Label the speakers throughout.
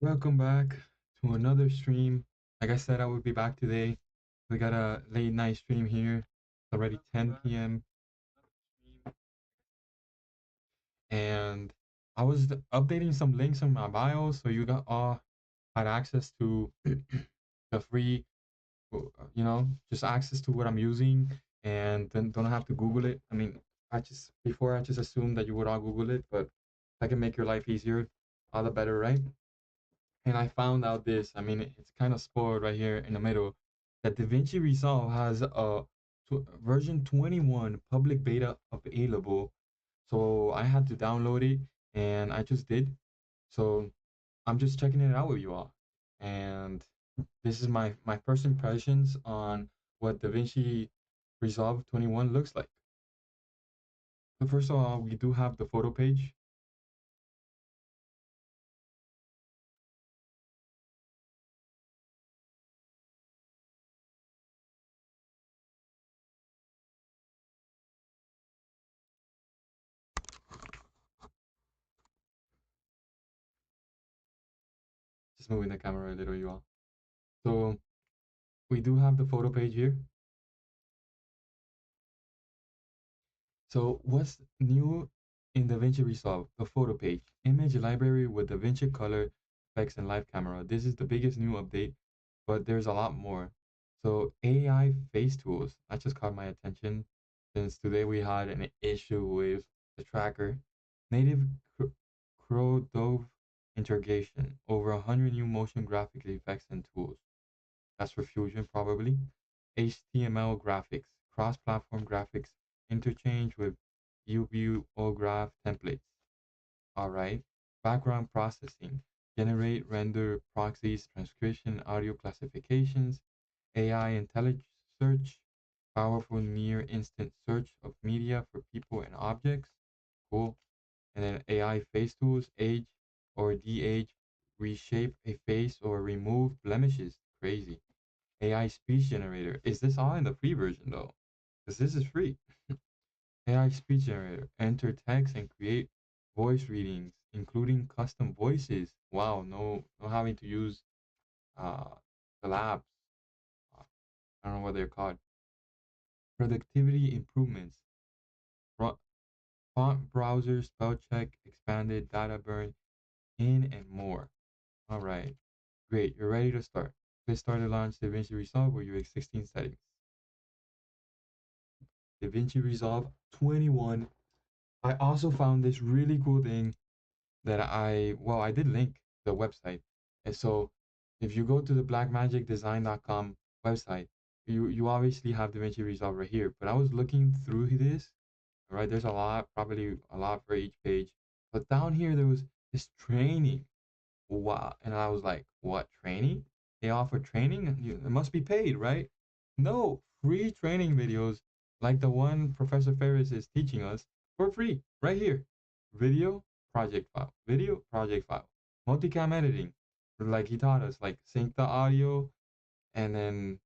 Speaker 1: Welcome back to another stream. Like I said, I would be back today. We got a late night stream here. It's already 10 p.m. and I was updating some links in my bio, so you got all had access to the free, just access to what I'm using, and then don't have to Google it. I mean, I just assumed that you would all Google it, but if I can make your life easier, all the better, right? And I found out this. I mean, it's kind of spoiled right here in the middle. That DaVinci Resolve has a version 21 public beta available. So I had to download it, and I just did. So I'm just checking it out with you all. And this is my first impressions on what DaVinci Resolve 21 looks like. So first of all, we do have the photo page. Just moving the camera a little, you all. So we do have the photo page here. So what's new in DaVinci Resolve? The photo page, image library with DaVinci color effects and live camera. This is the biggest new update, but there's a lot more. So AI face tools, that just caught my attention since today we had an issue with the tracker. Native Crow Dove integration, over 100 new motion graphic effects and tools. That's for Fusion probably. HTML graphics, cross-platform graphics, interchange with UVO templates. All right. Background processing, generate render proxies, transcription, audio classifications, AI intelligent search, powerful near instant search of media for people and objects. Cool. And then AI face tools, age or de-age, reshape a face or remove blemishes. Crazy. AI speech generator. Is this all in the free version though? Because this is free. AI speech generator. Enter text and create voice readings, including custom voices. Wow, no having to use uh the labs. I don't know what they're called. Productivity improvements. Font browser, spell check, expanded data burn, in and more. All right. Great. You're ready to start. Let's start to launch DaVinci Resolve with your existing settings. DaVinci Resolve 21. I also found this really cool thing that I did link the website. And so if you go to the blackmagicdesign.com website, you obviously have DaVinci Resolve right here. But I was looking through this, right? There's a lot, probably a lot for each page. But down here there was this training. Wow. And I was like, what training? They offer training? It must be paid, right? No, free training videos like the one Professor Ferris is teaching us for free right here. Video project file, video project file, multicam editing, like he taught us, like sync the audio and then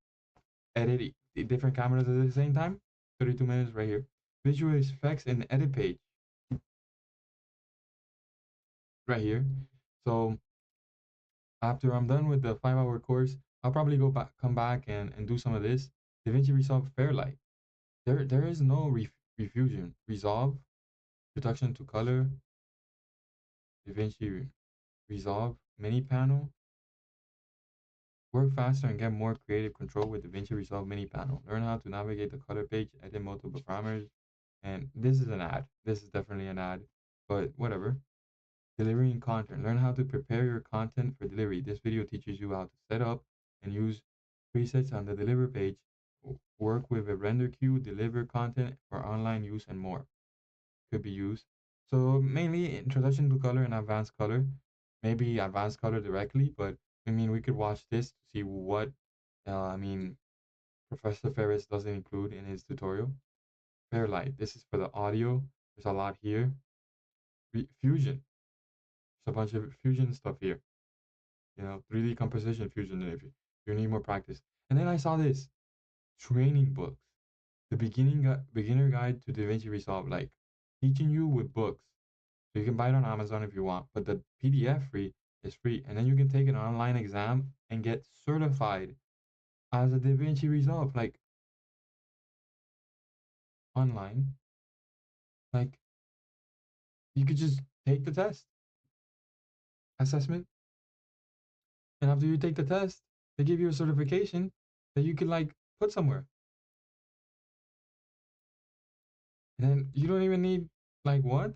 Speaker 1: edit different cameras at the same time. 32 minutes right here. Visual effects and edit page right here. So after I'm done with the 5 hour course, I'll probably come back and do some of this. DaVinci Resolve Fairlight. There is no refusion. Resolve, reduction to color, DaVinci Resolve, mini panel. Work faster and get more creative control with DaVinci Resolve mini panel. Learn how to navigate the color page, edit multiple parameters. And this is an ad. This is definitely an ad, but whatever. Delivering content. Learn how to prepare your content for delivery. This video teaches you how to set up and use presets on the deliver page, work with a render queue, deliver content for online use, and more. Could be used. So mainly introduction to color and advanced color. Maybe advanced color directly, but I mean we could watch this to see what Professor Ferris doesn't include in his tutorial. Fairlight. This is for the audio. There's a lot here. Fusion. There's a bunch of fusion stuff here. 3D composition fusion if you need more practice. And then I saw this training books, the beginner guide to DaVinci Resolve, like teaching you with books. So you can buy it on Amazon if you want, but the PDF free It's free, and then you can take an online exam and get certified as a DaVinci Resolve, like online. Like you could just take the test assessment, and after you take the test, they give you a certification that you can like put somewhere, and then you don't even need like what?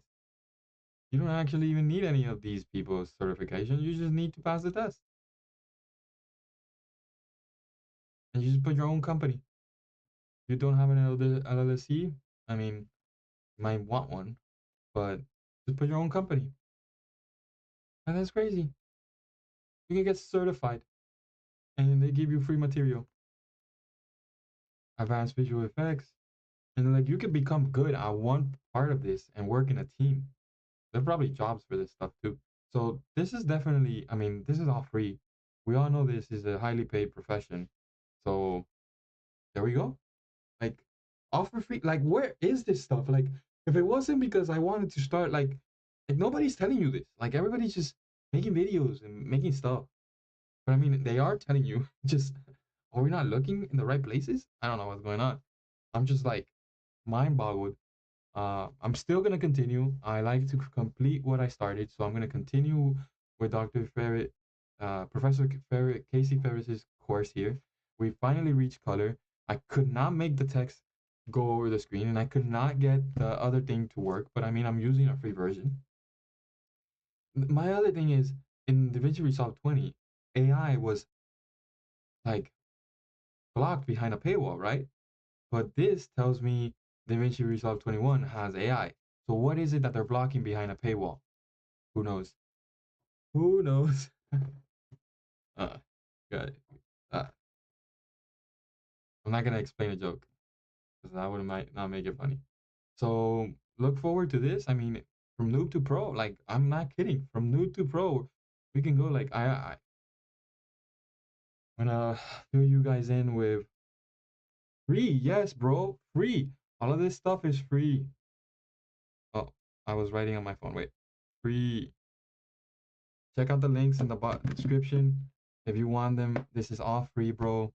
Speaker 1: You don't actually even need any of these people's certification. You just need to pass the test, and you just put your own company. You don't have an LLC. I mean, you might want one, but just put your own company, and that's crazy. You can get certified, and they give you free material, advanced visual effects, and like you can become good at one part of this and work in a team. There are probably jobs for this stuff too. So this is definitely, I mean, this is all free. We all know this is a highly paid profession. So there we go. Like all for free. Like where is this stuff? Like if it wasn't because I wanted to start like nobody's telling you this. Like everybody's just making videos and making stuff. But I mean, they are telling you. Just are we not looking in the right places? I don't know what's going on. I'm just like mind boggled. I'm still gonna continue. I like to complete what I started, so I'm gonna continue with Dr. Ferret, Professor Ferret, Casey Ferris's course here. We finally reached color. I could not make the text go over the screen, and I could not get the other thing to work. But I mean, I'm using a free version. My other thing is in DaVinci Resolve 20, AI was like blocked behind a paywall, right? But this tells me DaVinci Resolve 21 has AI. So what is it that they're blocking behind a paywall? Who knows? Who knows? uh, got it. Uh, I'm not gonna explain a joke because that would might not make it funny. So look forward to this. I mean, from noob to pro, like I'm not kidding. From noob to pro, we can go like I'm gonna fill you guys in with free. Yes, bro, free. All of this stuff is free. Oh, I was writing on my phone. Wait, free. Check out the links in the description if you want them. This is all free, bro.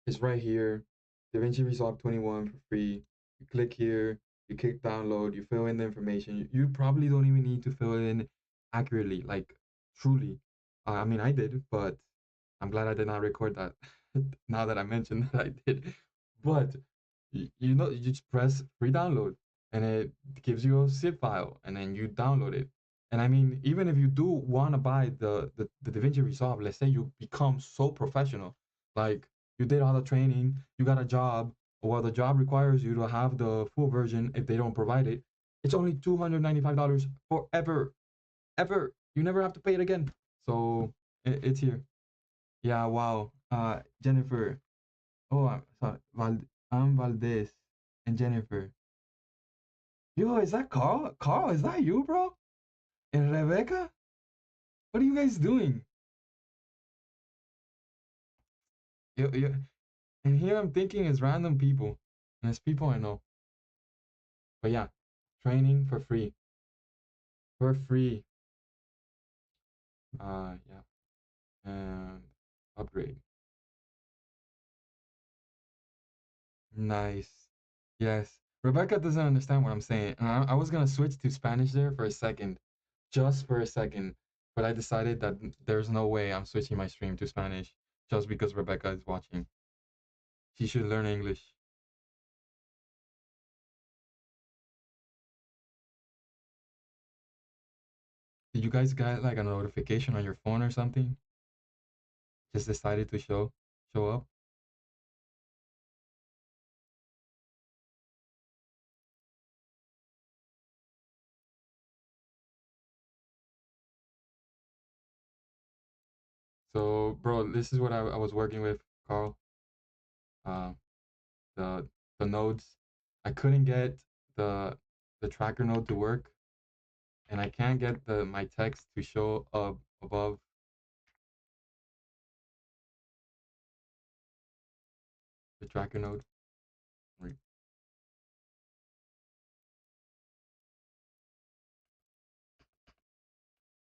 Speaker 1: It's right here. DaVinci Resolve 21 for free. You click here, you click download, you fill in the information. You probably don't even need to fill it in accurately, like truly. I mean, I did, but I'm glad I did not record that now that I mentioned that I did. But you know, you just press free download and it gives you a zip file and then you download it. And I mean, even if you do want to buy the DaVinci Resolve, let's say you become so professional, like you did all the training, you got a job, or the job requires you to have the full version if they don't provide it, it's only $295 forever. Ever. You never have to pay it again. So it's here. Yeah, wow. Jennifer. Oh, I'm sorry. I'm Valdez and Jennifer. Yo, is that Carl? Carl, is that you, bro? And Rebecca? What are you guys doing? Yo, and here I'm thinking it's random people. And it's people I know. But yeah, training for free. For free. Yeah. And upgrade. Nice. Yes. Rebecca doesn't understand what I'm saying. And I was gonna switch to Spanish there for a second, just for a second, but I decided that there's no way I'm switching my stream to Spanish just because Rebecca is watching. She should learn English. Did you guys get like a notification on your phone or something? Just decided to show up. So, bro, this is what I was working with, Carl. Uh, the the nodes. I couldn't get the the tracker node to work, and I can't get the my text to show up above the tracker node. Wait.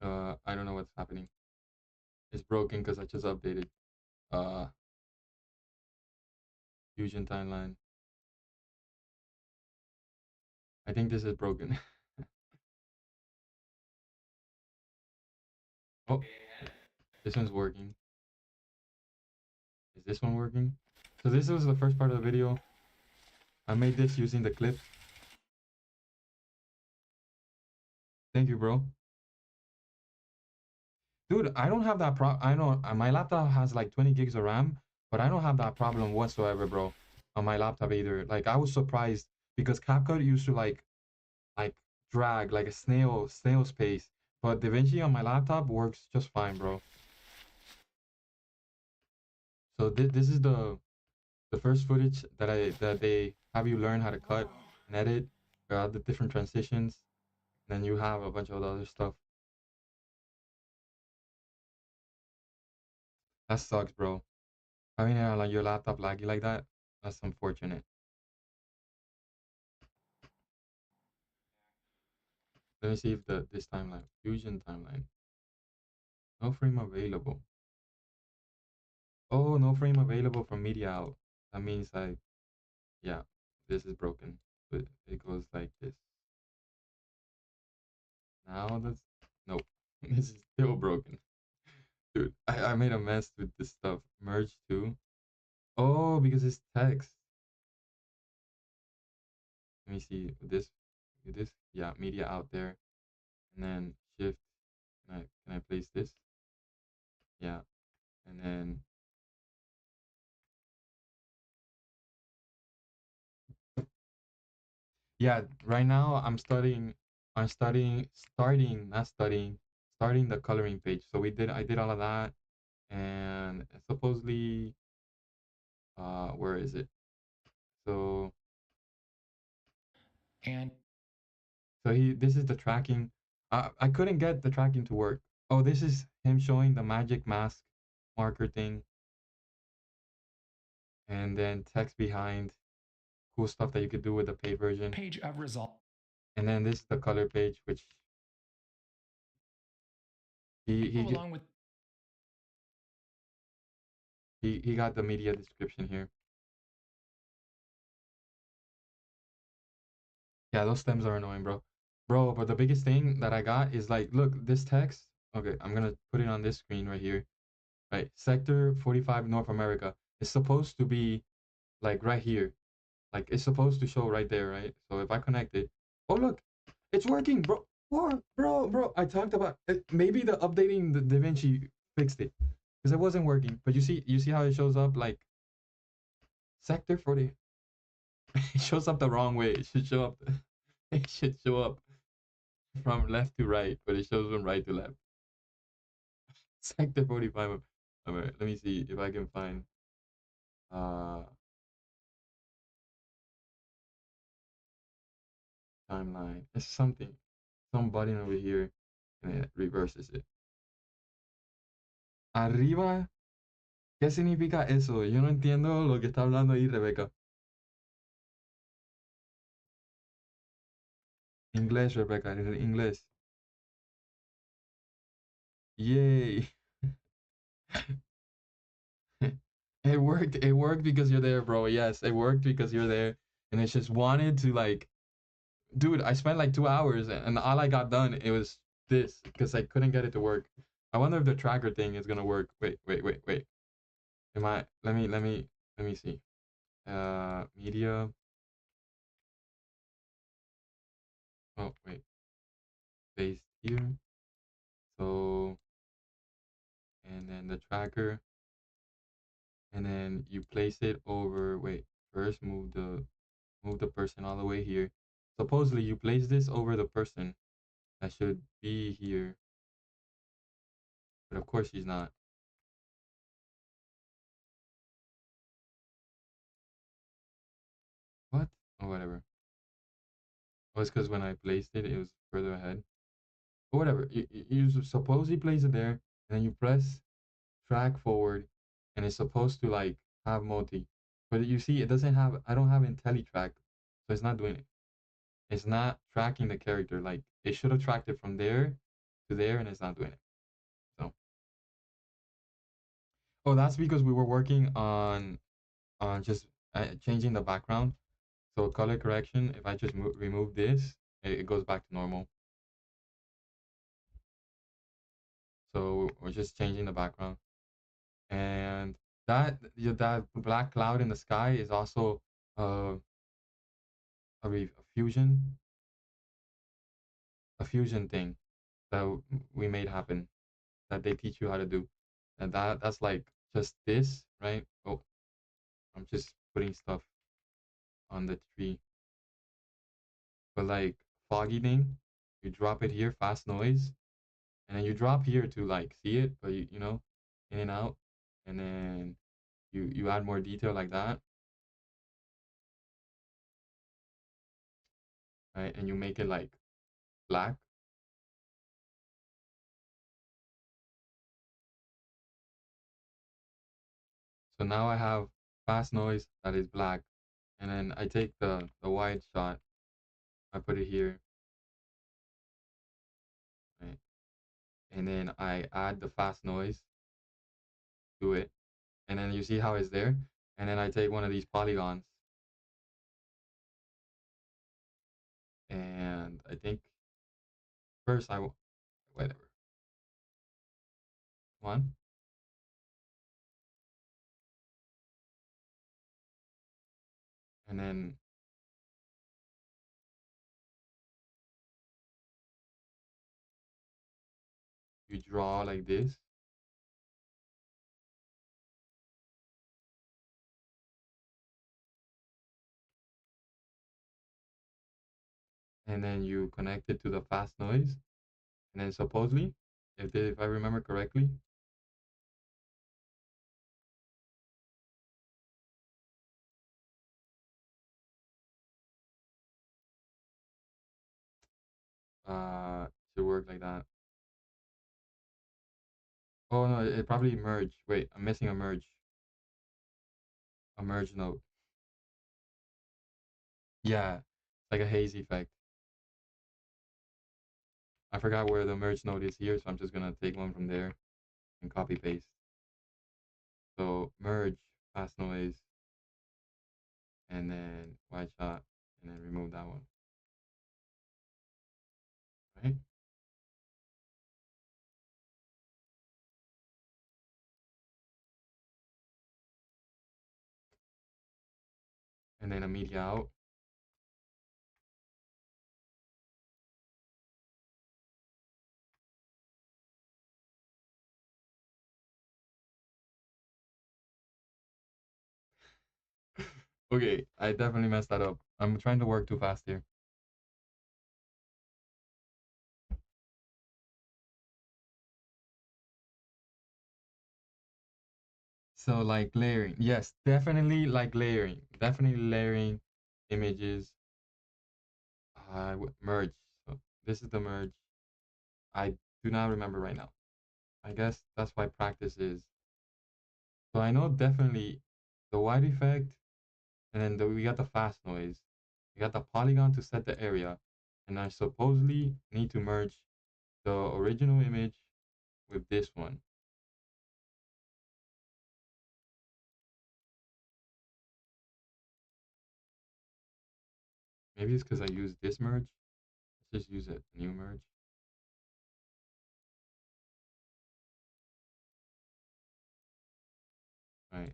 Speaker 1: I don't know what's happening. It's broken because I just updated. Uh, Fusion timeline. I think this is broken. Oh, this one's working. Is this one working? So this was the first part of the video. I made this using the clip. Thank you, bro. Dude, I don't have that I know my laptop has like 20 gigs of RAM, but I don't have that problem whatsoever, bro. On my laptop either. Like I was surprised because CapCut used to like drag like a snail's pace, but DaVinci on my laptop works just fine, bro. So this is the first footage that they have you learn how to cut and edit, the different transitions, and then you have a bunch of other stuff. That sucks, bro. Having like your laptop laggy like that, that's unfortunate. Let me see if this timeline, Fusion timeline, no frame available. Oh, no frame available from media out. That means like, yeah, this is broken. But it goes like this. Now that's nope. This is still broken. Dude, I made a mess with this stuff. Merge too. Oh, because it's text. Let me see this. Yeah, media out there. And then shift. Can I place this? Yeah. And then yeah, right now starting the coloring page. So I did all of that, and supposedly where is it? So
Speaker 2: And
Speaker 1: this is the tracking. I couldn't get the tracking to work. Oh, this is him showing the magic mask marker thing, and then text behind, cool stuff that you could do with the paid version.
Speaker 2: page of result.
Speaker 1: And then this is the color page, which he
Speaker 2: Along with
Speaker 1: he got the media description here. Yeah, those stems are annoying, bro. Bro, but the biggest thing that I got is like, look, this text. Okay, I'm gonna put it on this screen right here. Right, Sector 45 North America. It's supposed to be like right here. Like it's supposed to show right there, right? So if I connect it, oh look, it's working, bro. Bro. I talked about it. Maybe the updating the DaVinci fixed it because it wasn't working. But you see how it shows up like Sector 40. It shows up the wrong way. It should show up. It should show up from left to right, but it shows from right to left. Sector 45. Alright, let me see if I can find uh timeline. It's something. Some button over here and it reverses it. Arriba, ¿qué significa eso? Yo no entiendo lo que está hablando ahí, Rebeca. Inglés, Rebeca, inglés. Yay. It worked. It worked because you're there, bro. Yes, it worked because you're there. And it just wanted to like, dude, I spent like 2 hours and all I got done, it was this because I couldn't get it to work. I wonder if the tracker thing is gonna work. Wait. Am I, let me see. Media. Oh, wait. Paste here. So, and then the tracker. And then you place it over, wait, first move the person all the way here. Supposedly you place this over the person that should be here, but of course she's not. What? Oh, whatever. Oh, it's because when I placed it, it was further ahead. But whatever. You suppose you place it there, and then you press track forward, and it's supposed to like have multi. But you see, it doesn't have. I don't have IntelliTrack, so it's not doing it. It's not tracking the character. Like it should have tracked it from there to there and it's not doing it. So, oh, that's because we were working on just changing the background. So color correction, if I just remove this, it goes back to normal. So we're just changing the background, and that black cloud in the sky is also uh, a fusion a fusion thing that we made happen that they teach you how to do, and that's like just this, right? Oh, I'm just putting stuff on the tree, but like foggy thing, you drop it here, fast noise, and then you drop here to like see it, but you know, in and out, and then you add more detail like that, right? And you make it like black. So now I have fast noise that is black, and then I take the wide shot, I put it here, right? And then I add the fast noise to it, and then you see how it's there. And then I take one of these polygons, and I think first whatever one, and then you draw like this, and then you connect it to the fast noise, and then supposedly, if I remember correctly, should work like that. Oh no, it probably merged. Wait, I'm missing a merge node. Yeah, it's like a haze effect. I forgot where the merge node is here, so I'm just gonna take one from there and copy paste. So merge, fast noise, and then wide shot, and then remove that one, right? And then a media out. Okay, I definitely messed that up. I'm trying to work too fast here. So like layering, yes, definitely like layering, definitely layering images. Merge. So this is the merge. I do not remember right now. I guess that's why practice is. So I know definitely the white effect, and then we got the fast noise. We got the polygon to set the area, and I supposedly need to merge the original image with this one. Maybe it's because I use this merge. Let's just use a new merge. Right.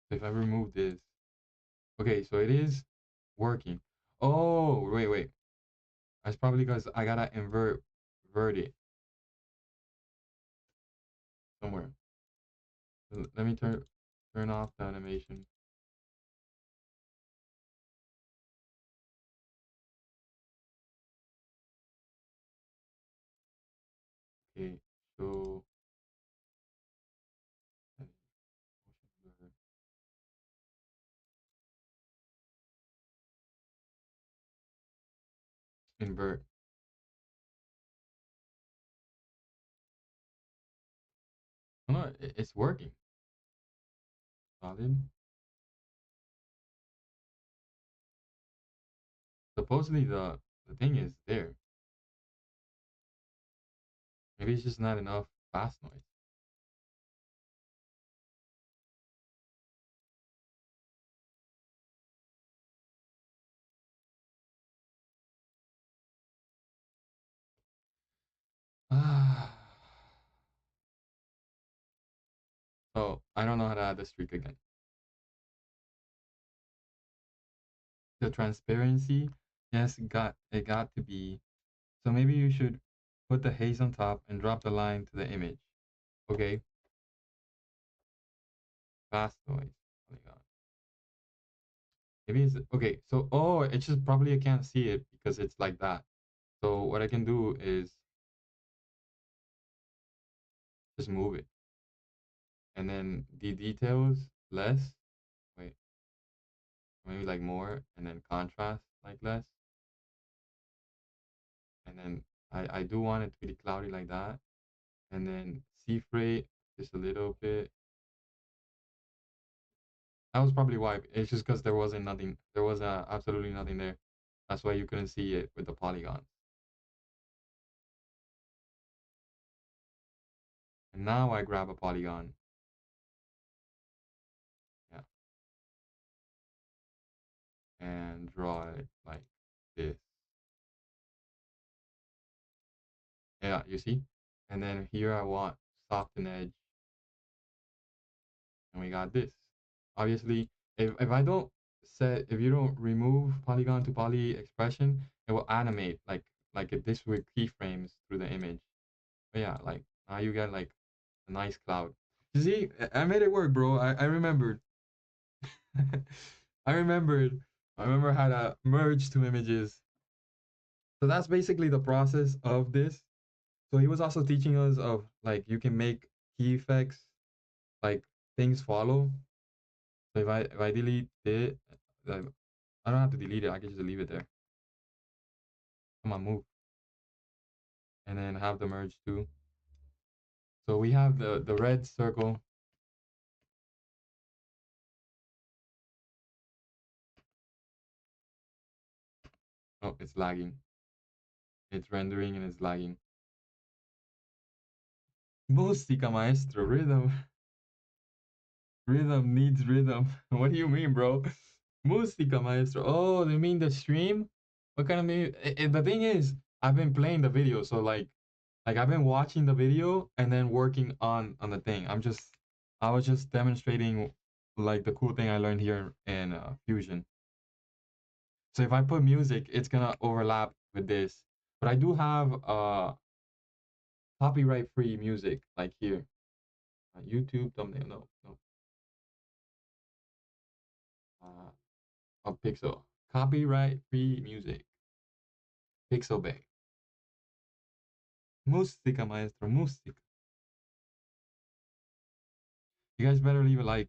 Speaker 1: So if I remove this, okay, so it is working. Oh, wait. That's probably because I gotta invert it somewhere. Let me turn off the animation. Okay, so invert. Oh, no, it's working. Solid. Supposedly the thing is there. Maybe it's just not enough bass noise. Ah. Oh, I don't know how to add the streak again. The transparency, yes, it got to be. So maybe you should put the haze on top and drop the line to the image. Okay, fast noise. Oh my god. Maybe it's okay. So it's just probably I can't see it because it's like that. So what I can do is just move it, and then the details less. Wait, maybe like more, and then contrast like less, and then I do want it to be cloudy like that, and then sea freight just a little bit. That was probably why. It's just because there wasn't nothing. There was absolutely nothing there. That's why you couldn't see it with the polygons. And now I grab a polygon. Yeah. And draw it like this. Yeah, you see? And then here I want soften edge. And we got this. Obviously, if I don't if you don't remove polygon to poly expression, it will animate like if this were keyframes through the image. But yeah, like now you get like a nice cloud. You see, I made it work, bro. I remembered. I remembered. I remember how to merge two images. So that's basically the process of this. So he was also teaching us of like you can make key effects like things follow. So if I delete it, like, I don't have to delete it. I can just leave it there. Come on, move, and then have the merge too. So we have the red circle. Oh, it's lagging. It's rendering and it's lagging. Música maestro, rhythm. Rhythm needs rhythm. What do you mean, bro? Música maestro. Oh, they mean the stream? What kind of music? The thing is, I've been playing the video, so like I've been watching the video and then working on the thing. I was just demonstrating like the cool thing I learned here in Fusion. So if I put music, it's gonna overlap with this. But I do have copyright free music like here. YouTube thumbnail. No, no. A Pixel. Copyright free music. Pixel Bay. Música, maestro. Música. You guys better leave a like.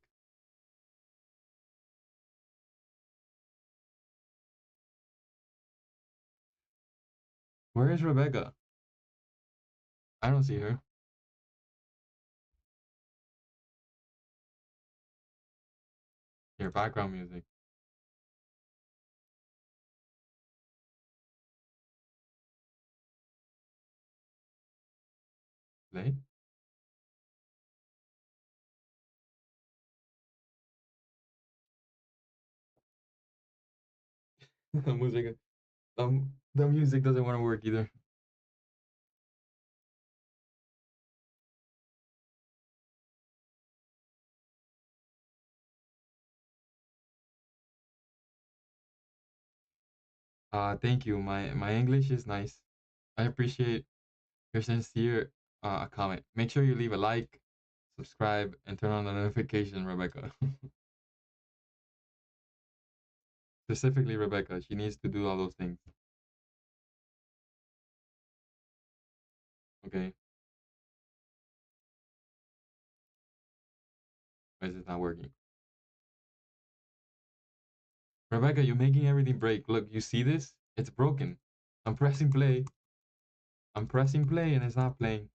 Speaker 1: Where is Rebecca? I don't see her. Here, background music. Play. Música. The music doesn't want to work either. Thank you. My English is nice. I appreciate your sincere comment. Make sure you leave a like, subscribe, and turn on the notification, Rebecca. Specifically, Rebecca. She needs to do all those things. Okay. Why is it not working? Rebecca, you're making everything break. Look, you see this? It's broken. I'm pressing play. I'm pressing play and it's not playing.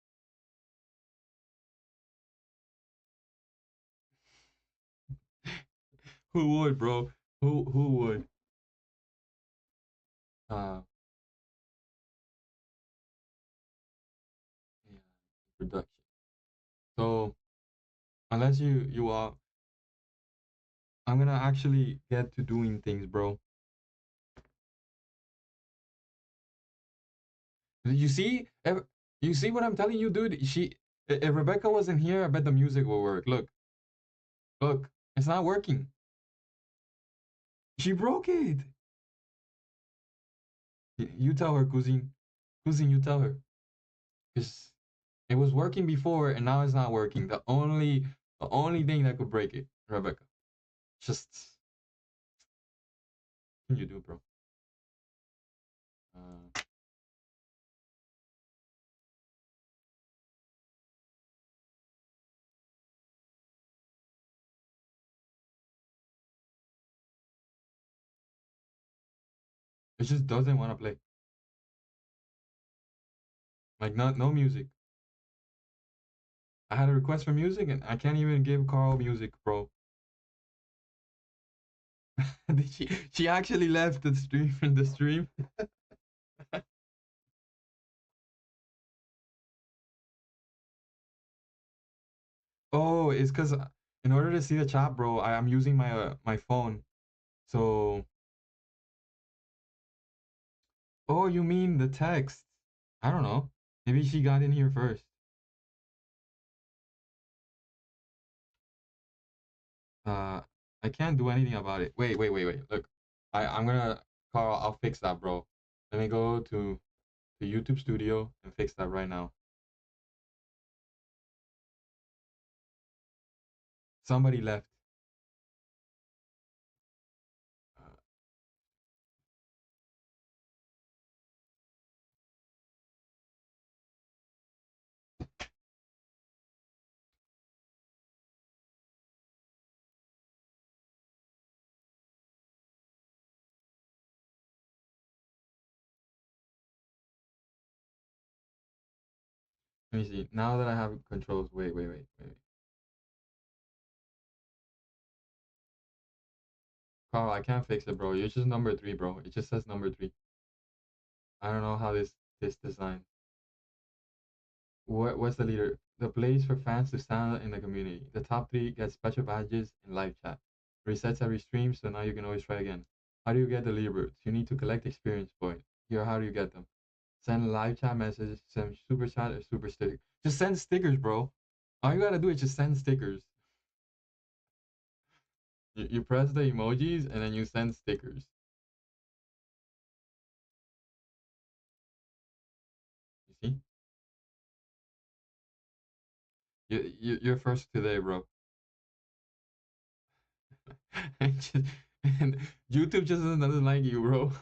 Speaker 1: Who would, bro? Who would? Uh, yeah, production. So unless you are, I'm gonna actually get to doing things, bro. You see, you see what I'm telling you, dude. If Rebecca wasn't here, I bet the music will work. Look, look, it's not working. She broke it. You tell her, cousin. Cousin, you tell her. Because it was working before and now it's not working. The only thing that could break it, Rebecca. Just what can you do, bro? Uh, it just doesn't want to play. Like no music. I had a request for music and I can't even give Carl music, bro. She actually left the stream the stream. Oh, it's because in order to see the chat, bro, I'm using my phone. So, oh, you mean the text? I don't know. Maybe she got in here first. Uh, I can't do anything about it. Wait. Look, I'm gonna Carl. I'll fix that, bro. Let me go to the YouTube Studio and fix that right now. Somebody left. Uh, Let me see. Now that I have controls, wait. Carl, I can't fix it, bro. You're just number three, bro. It just says number three. I don't know how this design. What's the leader? The place for fans to stand in the community. The top three get special badges in live chat. Resets every stream, so now you can always try again. How do you get the leaderboards? You need to collect experience points. Here, how do you get them? Send live chat messages, send super chat or super sticker. Just send stickers, bro. All you gotta do is just send stickers. You press the emojis and then you send stickers. You see? You're first today, bro. And YouTube just doesn't like you, bro.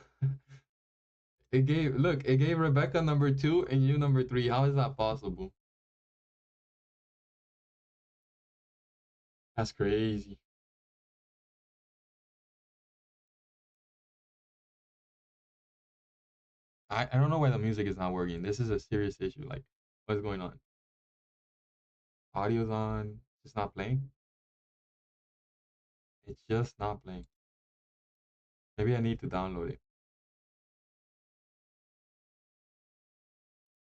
Speaker 1: It gave Rebecca number two and you number three. How is that possible? That's crazy. I don't know why the music is not working. This is a serious issue. Like, what's going on? Audio's on, just not playing. It's just not playing. Maybe I need to download it.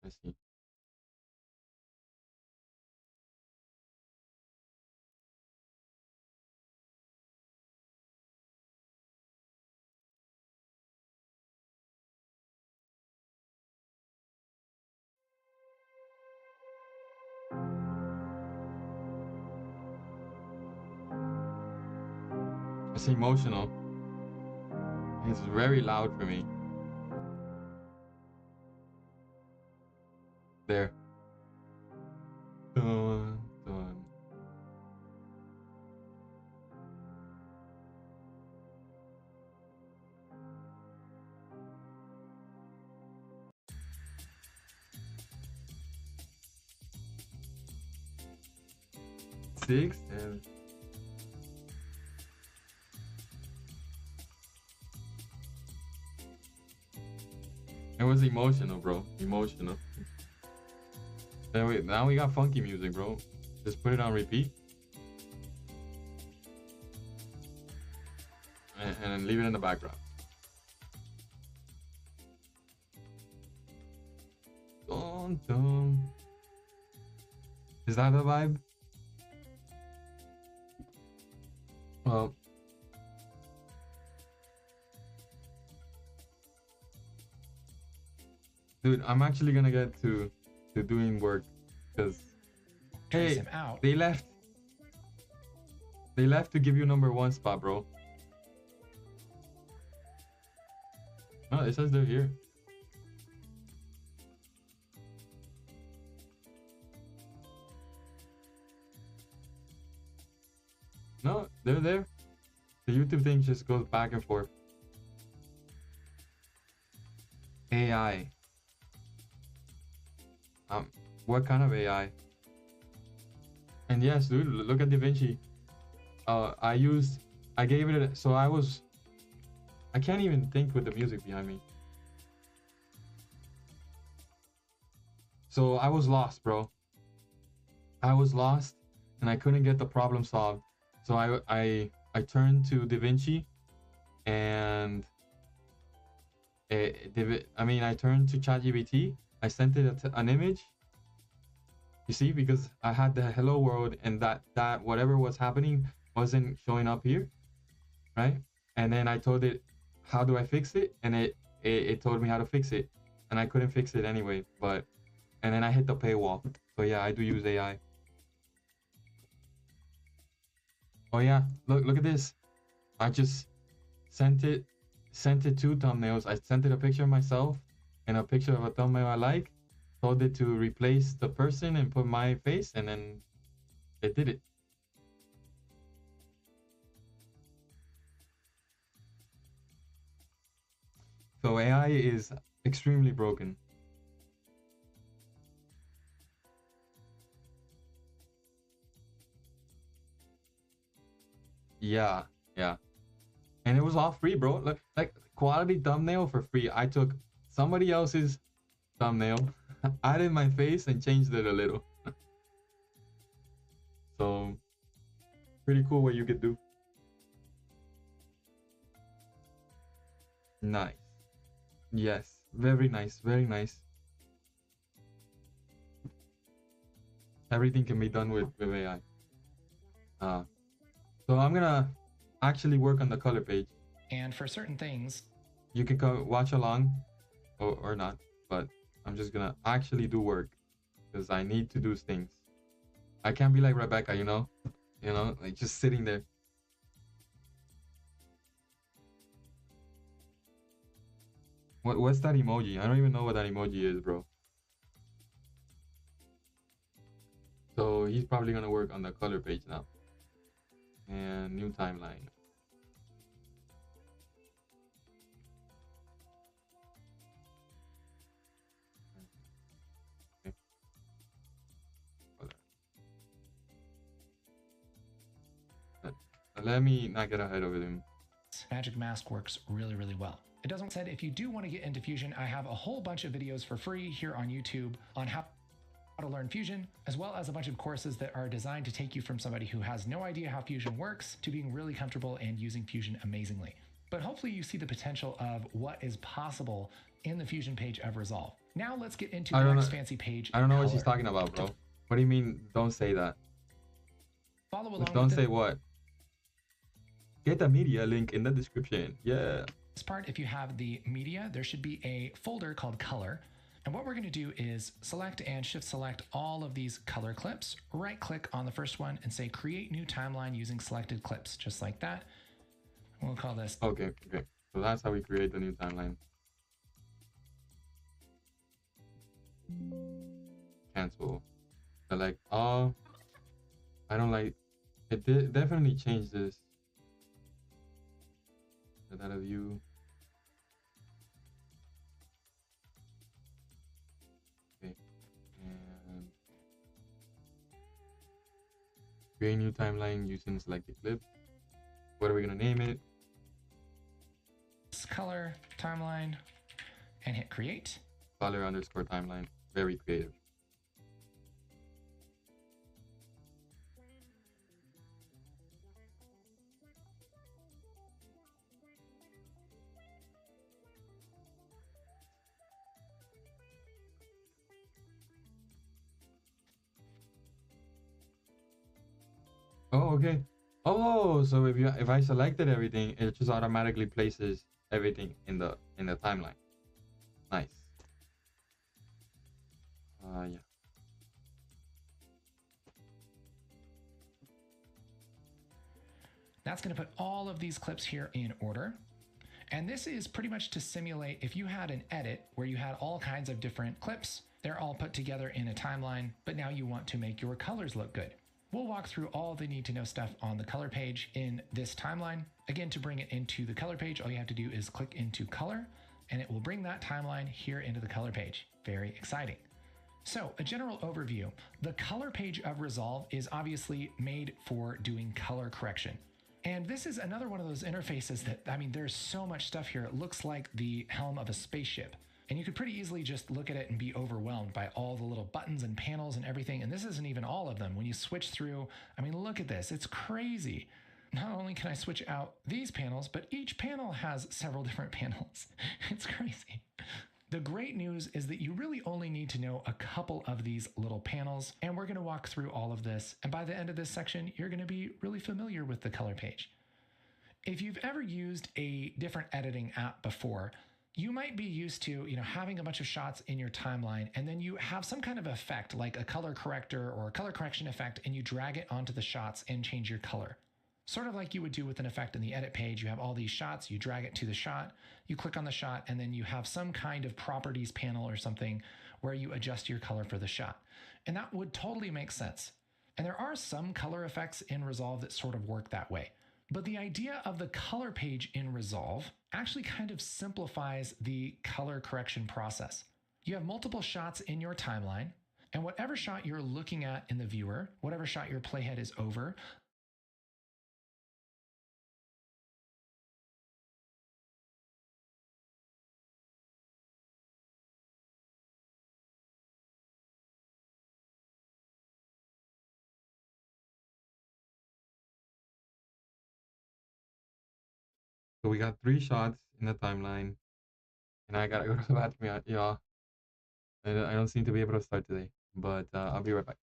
Speaker 1: Let's see. It's emotional. It's very loud for me. There. Dun, dun. Six and it was emotional, bro. Emotional. Now we got funky music, bro. Just put it on repeat. and leave it in the background. Dun, dun. Is that the vibe? Well, dude, I'm actually gonna get to doing work because hey, they left to give you #1 spot, bro. Oh, it says they're here. No, they're there. The YouTube thing just goes back and forth. AI. What kind of AI? And yes, dude, look at DaVinci. I gave it so I can't even think with the music behind me. So I was lost, bro. I was lost and I couldn't get the problem solved. So I turned to DaVinci and I turned to ChatGPT. I sent it an image. You see, because I had the hello world and that whatever was happening wasn't showing up here, right? And then I told it, how do I fix it? And it told me how to fix it, and I couldn't fix it anyway. And then I hit the paywall. So yeah, I do use AI. Oh yeah, look at this. I just sent it 2 thumbnails. I sent it a picture of myself and a picture of a thumbnail I like. Told it to replace the person and put my face, and then it did it. So AI is extremely broken. Yeah. And it was all free, bro. Like quality thumbnail for free. I took somebody else's thumbnail, added my face, and changed it a little. So pretty cool what you could do. Nice. Yes, very nice, very nice. Everything can be done with AI. So I'm gonna actually work on the color page.
Speaker 2: And for certain things,
Speaker 1: you can come watch along or not, but I'm just gonna actually do work because I need to do things. I can't be like Rebecca, you know, like just sitting there. What's that emoji? I don't even know what that emoji is, bro. So he's probably gonna work on the color page now. And new timeline. Okay. Let me not get ahead of him.
Speaker 2: Magic Mask works really, really well. It doesn't said if you do want to get into Fusion, I have a whole bunch of videos for free here on YouTube on how to learn Fusion, as well as a bunch of courses that are designed to take you from somebody who has no idea how Fusion works to being really comfortable and using Fusion amazingly. But hopefully you see the potential of what is possible in the Fusion page of Resolve. Now let's get into the next fancy page.
Speaker 1: I don't know what she's talking about, bro. What do you mean, don't say that?
Speaker 2: Follow along.
Speaker 1: Don't say what? Get the media link in the description. Yeah.
Speaker 2: This part, if you have the media, there should be a folder called color. And what we're going to do is select and shift select all of these color clips, right click on the first one and say create new timeline using selected clips, just like that. We'll call this.
Speaker 1: Okay. So that's how we create the new timeline. Cancel. Select all. I don't like it. Definitely changed this. That of you. Okay. And create new timeline using selected clip. What are we gonna name it?
Speaker 2: Color timeline and hit create.
Speaker 1: Color underscore timeline. Very creative. Oh, okay. Oh, so if I selected everything, it just automatically places everything in the timeline. Nice. Yeah.
Speaker 2: That's going to put all of these clips here in order. And this is pretty much to simulate if you had an edit where you had all kinds of different clips, they're all put together in a timeline, but now you want to make your colors look good. We'll walk through all the need to know stuff on the color page in this timeline. Again, to bring it into the color page, all you have to do is click into color and it will bring that timeline here into the color page. Very exciting. So, a general overview. The color page of Resolve is obviously made for doing color correction. And this is another one of those interfaces that, I mean, there's so much stuff here. It looks like the helm of a spaceship. And you could pretty easily just look at it and be overwhelmed by all the little buttons and panels and everything. And this isn't even all of them. When you switch through, I mean, look at this. It's crazy. Not only can I switch out these panels, but each panel has several different panels. It's crazy. The great news is that you really only need to know a couple of these little panels, and we're going to walk through all of this. And by the end of this section, you're going to be really familiar with the color page. If you've ever used a different editing app before, you might be used to, having a bunch of shots in your timeline, and then you have some kind of effect like a color corrector or a color correction effect, and you drag it onto the shots and change your color. Sort of like you would do with an effect in the edit page. You have all these shots, you drag it to the shot, you click on the shot, and then you have some kind of properties panel or something where you adjust your color for the shot. And that would totally make sense. And there are some color effects in Resolve that sort of work that way. But the idea of the color page in Resolve actually kind of simplifies the color correction process. You have multiple shots in your timeline, and whatever shot you're looking at in the viewer, whatever shot your playhead is over,
Speaker 1: So we got 3 shots in the timeline, and I gotta go to the bathroom, y'all. I don't seem to be able to start today, but I'll be right back.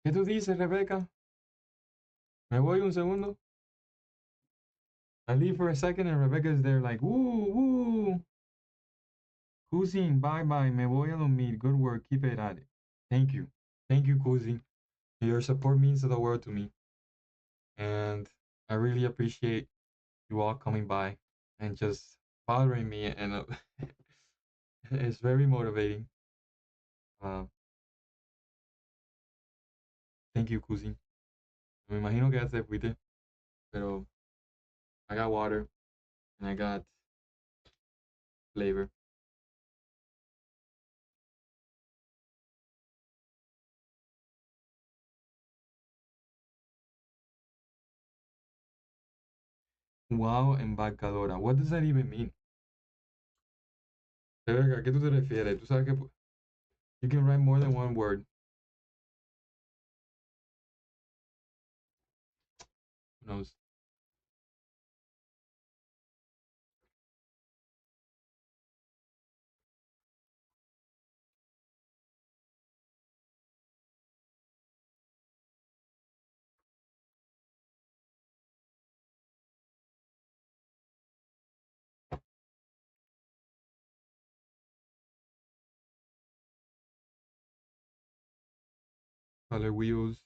Speaker 1: ¿Qué tú dices, Rebeca? ¿Me voy un segundo? I leave for a second and Rebecca's there like, woo, woo. Cousin, bye bye. Me voy a dormir. Good work. Keep it at it. Thank you. Thank you, cousin. Your support means the world to me. And I really appreciate you all coming by and just bothering me. And it's very motivating. Uh, thank you, cousin. Me imagino que ya se fuiste, pero I got water and I got flavor. Wow, embacadora. What does that even mean? ¿A qué tú te refieres? Tú sabes que you can write more than one word. Who knows? Color wheels.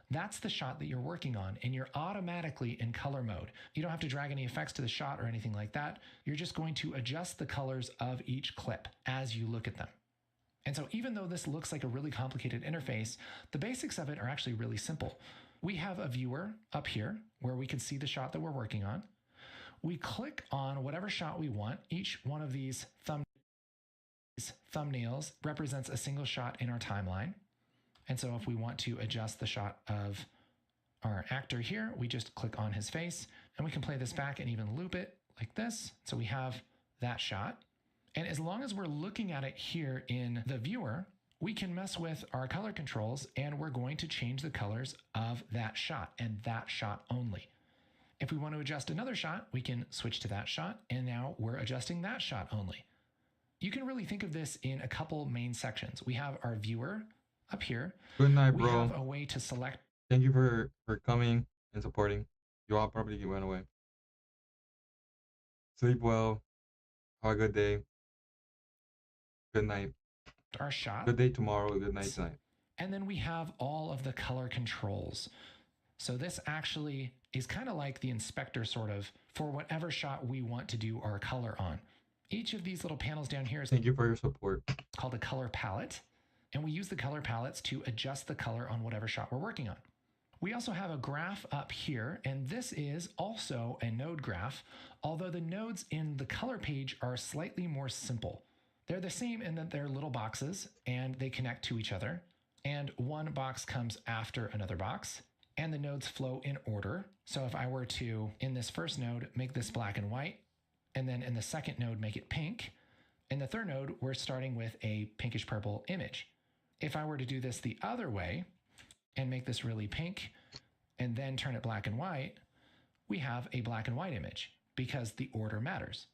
Speaker 2: That's the shot that you're working on, and you're automatically in color mode. You don't have to drag any effects to the shot or anything like that. You're just going to adjust the colors of each clip as you look at them. And so even though this looks like a really complicated interface, the basics of it are actually really simple. We have a viewer up here where we can see the shot that we're working on. We click on whatever shot we want. Each one of these thumbnails represents a single shot in our timeline. And so if we want to adjust the shot of our actor here, we just click on his face and we can play this back and even loop it like this. So we have that shot. And as long as we're looking at it here in the viewer, we can mess with our color controls and we're going to change the colors of that shot and that shot only. If we want to adjust another shot, we can switch to that shot and now we're adjusting that shot only. You can really think of this in a couple main sections. We have our viewer up here.
Speaker 1: Good night,
Speaker 2: we
Speaker 1: bro.
Speaker 2: have a way to select.
Speaker 1: Thank you for coming and supporting. You all probably went away. Sleep well. Have a good day. Good night.
Speaker 2: Our shot.
Speaker 1: Good day tomorrow. Good night tonight.
Speaker 2: And then we have all of the color controls. So this actually is kind of like the inspector sort of for whatever shot we want to do our color on. Each of these little panels down here is
Speaker 1: thank you for your support.
Speaker 2: Called a color palette. And we use the color palettes to adjust the color on whatever shot we're working on. We also have a graph up here, and this is also a node graph, although the nodes in the color page are slightly more simple. They're the same in that they're little boxes and they connect to each other, and one box comes after another box, and the nodes flow in order. So if I were to, in this first node, make this black and white, and then in the second node, make it pink, in the third node, we're starting with a pinkish purple image. If I were to do this the other way and make this really pink and then turn it black and white, we have a black and white image because the order matters.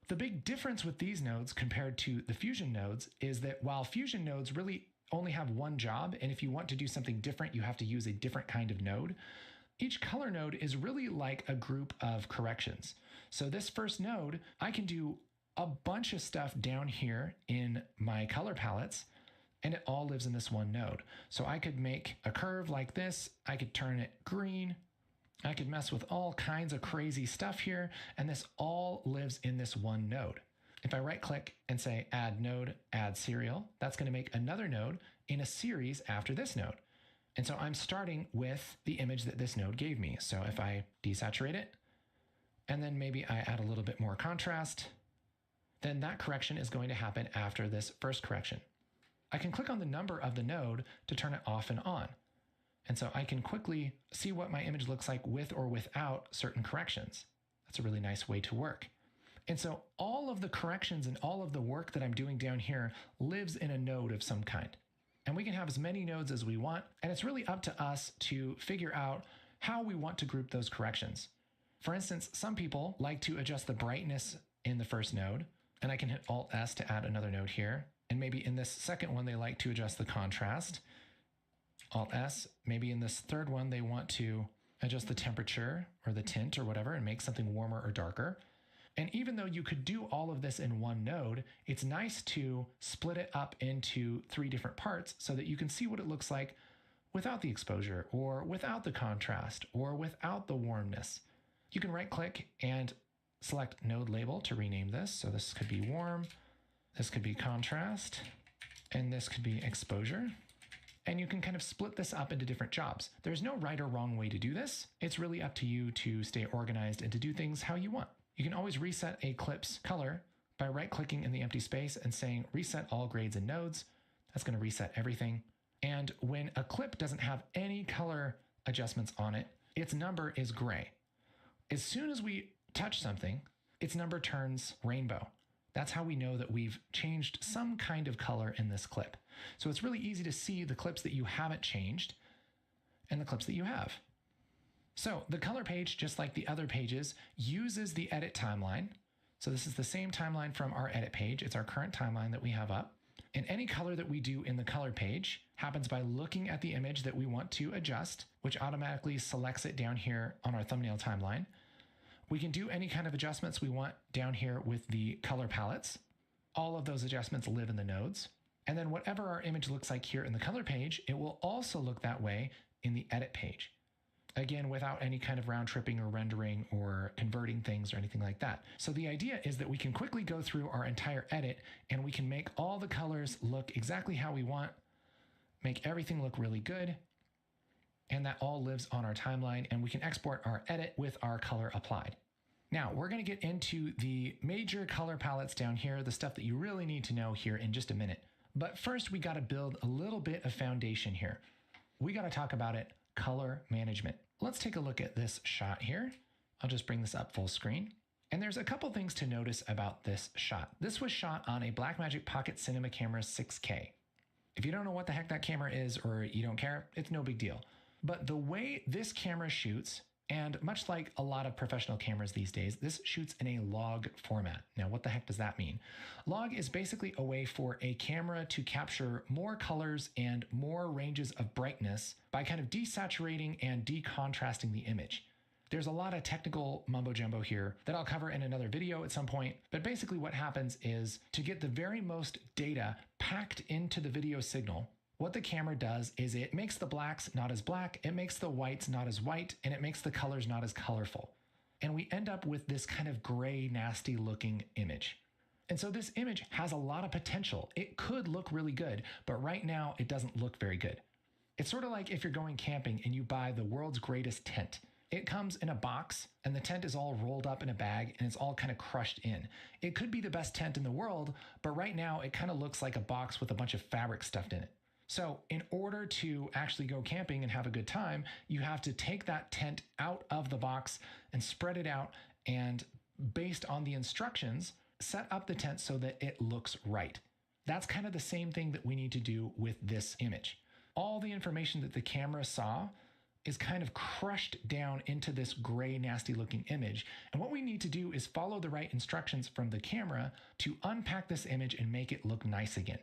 Speaker 2: The big difference with these nodes compared to the Fusion nodes is that while Fusion nodes really only have one job, and if you want to do something different, you have to use a different kind of node, each color node is really like a group of corrections. So this first node, I can do a bunch of stuff down here in my color palettes, and it all lives in this one node. So I could make a curve like this. I could turn it green. I could mess with all kinds of crazy stuff here. And this all lives in this one node. If I right click and say add node, add serial, that's going to make another node in a series after this node. And so I'm starting with the image that this node gave me. So if I desaturate it, and then maybe I add a little bit more contrast, then that correction is going to happen after this first correction. I can click on the number of the node to turn it off and on. And so I can quickly see what my image looks like with or without certain corrections. That's a really nice way to work. And so all of the corrections and all of the work that I'm doing down here lives in a node of some kind. And we can have as many nodes as we want. And it's really up to us to figure out how we want to group those corrections. For instance, some people like to adjust the brightness in the first node, and I can hit Alt-S to add another node here. And maybe in this second one, they like to adjust the contrast. Alt S. Maybe in this third one, they want to adjust the temperature or the tint or whatever and make something warmer or darker. And even though you could do all of this in one node, it's nice to split it up into 3 different parts so that you can see what it looks like without the exposure or without the contrast or without the warmness. You can right click and select node label to rename this. So this could be warm, this could be contrast, and this could be exposure. And you can kind of split this up into different jobs. There's no right or wrong way to do this. It's really up to you to stay organized and to do things how you want. You can always reset a clip's color by right-clicking in the empty space and saying reset all grades and nodes. That's going to reset everything. And when a clip doesn't have any color adjustments on it, its number is gray. As soon as we touch something, its number turns rainbow. That's how we know that we've changed some kind of color in this clip. So it's really easy to see the clips that you haven't changed and the clips that you have. So the color page, just like the other pages, uses the edit timeline. So this is the same timeline from our edit page. It's our current timeline that we have up. And any color that we do in the color page happens by looking at the image that we want to adjust, which automatically selects it down here on our thumbnail timeline. We can do any kind of adjustments we want down here with the color palettes. All of those adjustments live in the nodes. And then whatever our image looks like here in the color page, it will also look that way in the edit page. Again, without any kind of round tripping or rendering or converting things or anything like that. So the idea is that we can quickly go through our entire edit and we can make all the colors look exactly how we want, make everything look really good, and that all lives on our timeline, and we can export our edit with our color applied. Now, we're going to get into the major color palettes down here, the stuff that you really need to know here in just a minute. But first, we got to build a little bit of foundation here. We got to talk about it, color management. Let's take a look at this shot here. I'll just bring this up full screen. And there's a couple things to notice about this shot. This was shot on a Blackmagic Pocket Cinema Camera 6K. If you don't know what the heck that camera is or you don't care, it's no big deal. But the way this camera shoots, and much like a lot of professional cameras these days, this shoots in a log format. Now, what the heck does that mean? Log is basically a way for a camera to capture more colors and more ranges of brightness by kind of desaturating and decontrasting the image. There's a lot of technical mumbo jumbo here that I'll cover in another video at some point, but basically what happens is to get the very most data packed into the video signal, what the camera does is it makes the blacks not as black, it makes the whites not as white, and it makes the colors not as colorful. And we end up with this kind of gray, nasty looking image. And so this image has a lot of potential. It could look really good, but right now it doesn't look very good. It's sort of like if you're going camping and you buy the world's greatest tent. It comes in a box and the tent is all rolled up in a bag and it's all kind of crushed in. It could be the best tent in the world, but right now it kind of looks like a box with a bunch of fabric stuffed in it. So in order to actually go camping and have a good time, you have to take that tent out of the box and spread it out, and based on the instructions, set up the tent so that it looks right. That's kind of the same thing that we need to do with this image. All the information that the camera saw is kind of crushed down into this gray, nasty looking image. And what we need to do is follow the right instructions from the camera to unpack this image and make it look nice again.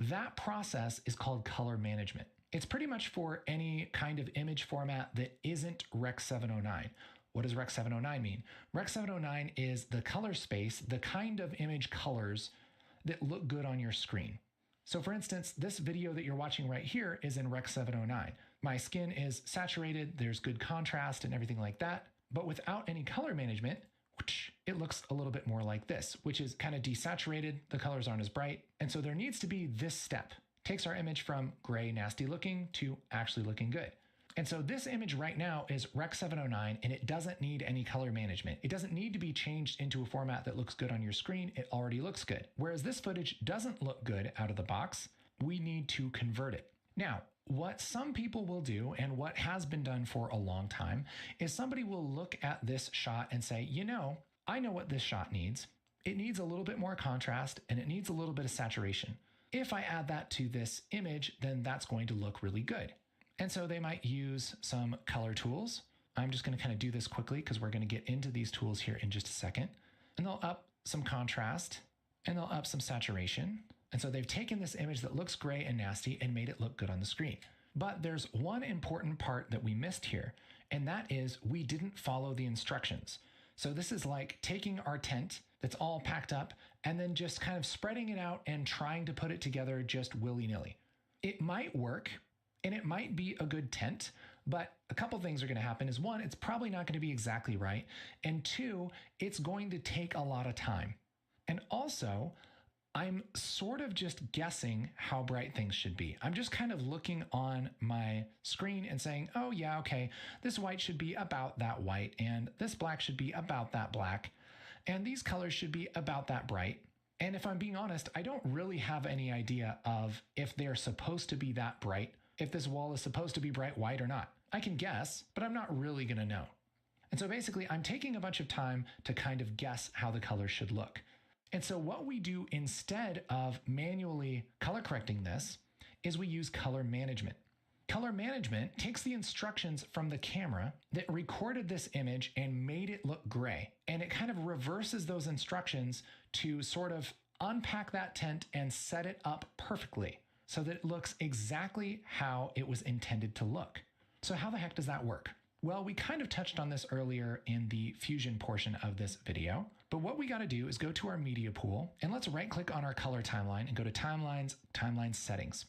Speaker 2: That process is called color management. It's pretty much for any kind of image format that isn't Rec 709. What does Rec 709 mean? Rec 709 is the color space, the kind of image colors that look good on your screen. So for instance, this video that you're watching right here is in Rec 709. My skin is saturated, there's good contrast and everything like that, but without any color management, it looks a little bit more like this, which is kind of desaturated, the colors aren't as bright, and so there needs to be this step. Takes our image from gray, nasty looking to actually looking good. And so this image right now is Rec 709, and it doesn't need any color management. It doesn't need to be changed into a format that looks good on your screen. It already looks good. Whereas this footage doesn't look good out of the box, we need to convert it. Now, what some people will do, and what has been done for a long time, is somebody will look at this shot and say, you know, I know what this shot needs. It needs a little bit more contrast and it needs a little bit of saturation. If I add that to this image, then that's going to look really good. And so they might use some color tools. I'm just going to kind of do this quickly because we're going to get into these tools here in just a second. And they'll up some contrast and they'll up some saturation. And so they've taken this image that looks gray and nasty and made it look good on the screen. But there's one important part that we missed here, and that is we didn't follow the instructions. So this is like taking our tent that's all packed up and then just kind of spreading it out and trying to put it together just willy-nilly. It might work and it might be a good tent, but a couple things are going to happen is one, it's probably not going to be exactly right, and two, it's going to take a lot of time. And also, I'm sort of just guessing how bright things should be. I'm just kind of looking on my screen and saying, oh yeah, okay, this white should be about that white, and this black should be about that black, and these colors should be about that bright. And if I'm being honest, I don't really have any idea of if they're supposed to be that bright, if this wall is supposed to be bright white or not. I can guess, but I'm not really gonna know. And so basically, I'm taking a bunch of time to kind of guess how the colors should look. And so what we do instead of manually color correcting this is we use color management. Color management takes the instructions from the camera that recorded this image and made it look gray. And it kind of reverses those instructions to sort of unpack that tent and set it up perfectly so that it looks exactly how it was intended to look. So how the heck does that work? Well, we kind of touched on this earlier in the Fusion portion of this video, but what we got to do is go to our media pool and let's right click on our color timeline and go to timelines, timeline settings.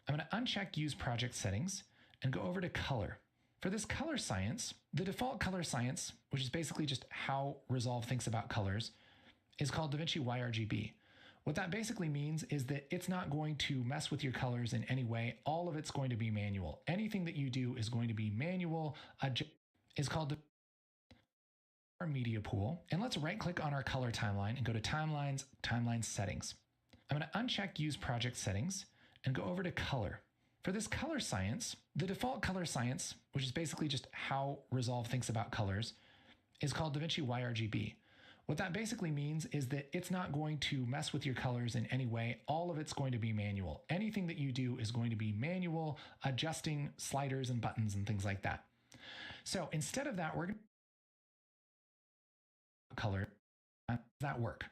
Speaker 2: I'm going to uncheck use project settings and go over to color. For this color science, the default color science, which is basically just how Resolve thinks about colors, is called DaVinci YRGB. What that basically means is that it's not going to mess with your colors in any way. All of it's going to be manual. Anything that you do is going to be manual. Is called our media pool. And let's right click on our color timeline and go to timelines, timeline settings. I'm going to uncheck use project settings and go over to color. For this color science, the default color science, which is basically just how Resolve thinks about colors, is called DaVinci YRGB. What that basically means is that it's not going to mess with your colors in any way. All of it's going to be manual. Anything that you do is going to be manual, adjusting sliders and buttons and things like that. So instead of that, we're going to color. Does that work?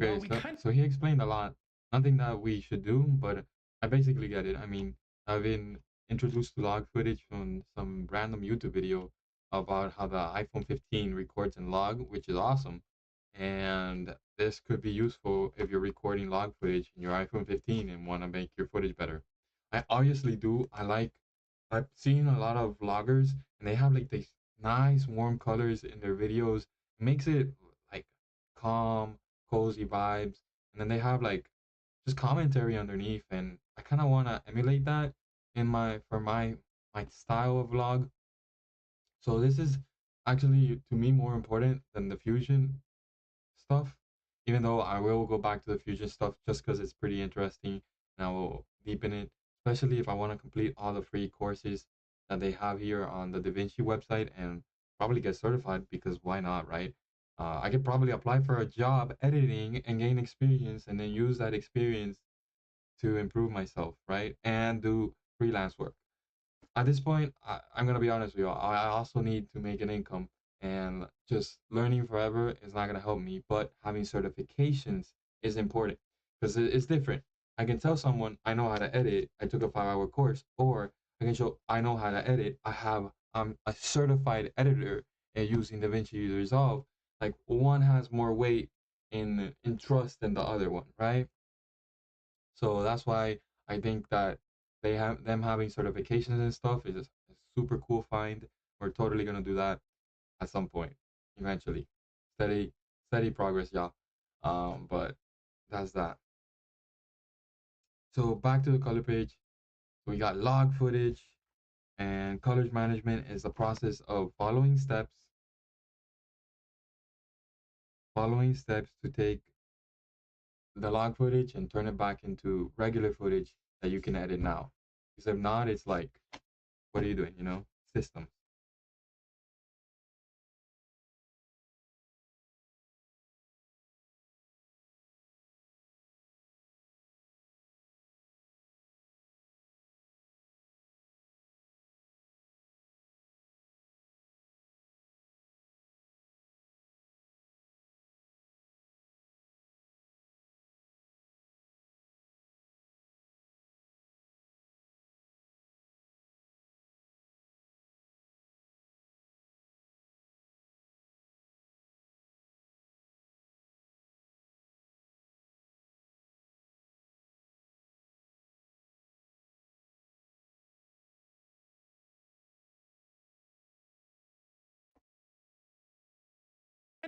Speaker 1: Okay, so he explained a lot. Nothing that we should do, but I basically get it. I mean, I've been introduced to log footage from some random YouTube video about how the iPhone 15 records in log, which is awesome. And this could be useful if you're recording log footage in your iPhone 15 and want to make your footage better. I obviously do. I've seen a lot of vloggers and they have like these nice warm colors in their videos. It makes it like calm, cozy vibes. And then they have like just commentary underneath, and I kind of want to emulate that in my style of vlog. So this is actually to me more important than the fusion stuff, even though I will go back to the fusion stuff just because it's pretty interesting and I will deepen it, especially if I want to complete all the free courses that they have here on the DaVinci website and probably get certified because why not, right? I could probably apply for a job editing and gain experience and then use that experience to improve myself, right? And do freelance work. At this point, I'm gonna be honest with you. I also need to make an income, and just learning forever is not gonna help me. But having certifications is important because it's different. I can tell someone I know how to edit. I took a 5-hour course, or I can show I know how to edit. I'm a certified editor and using DaVinci Resolve. Like one has more weight in trust than the other one, right? So that's why I think that they have them having certifications and stuff is a super cool find. We're totally gonna do that at some point, eventually. Steady, steady progress, y'all. But that's that. So back to the color page. We got log footage, and colors management is the process of following steps to take the log footage and turn it back into regular footage that you can edit now. Because if not, it's like, what are you doing? System.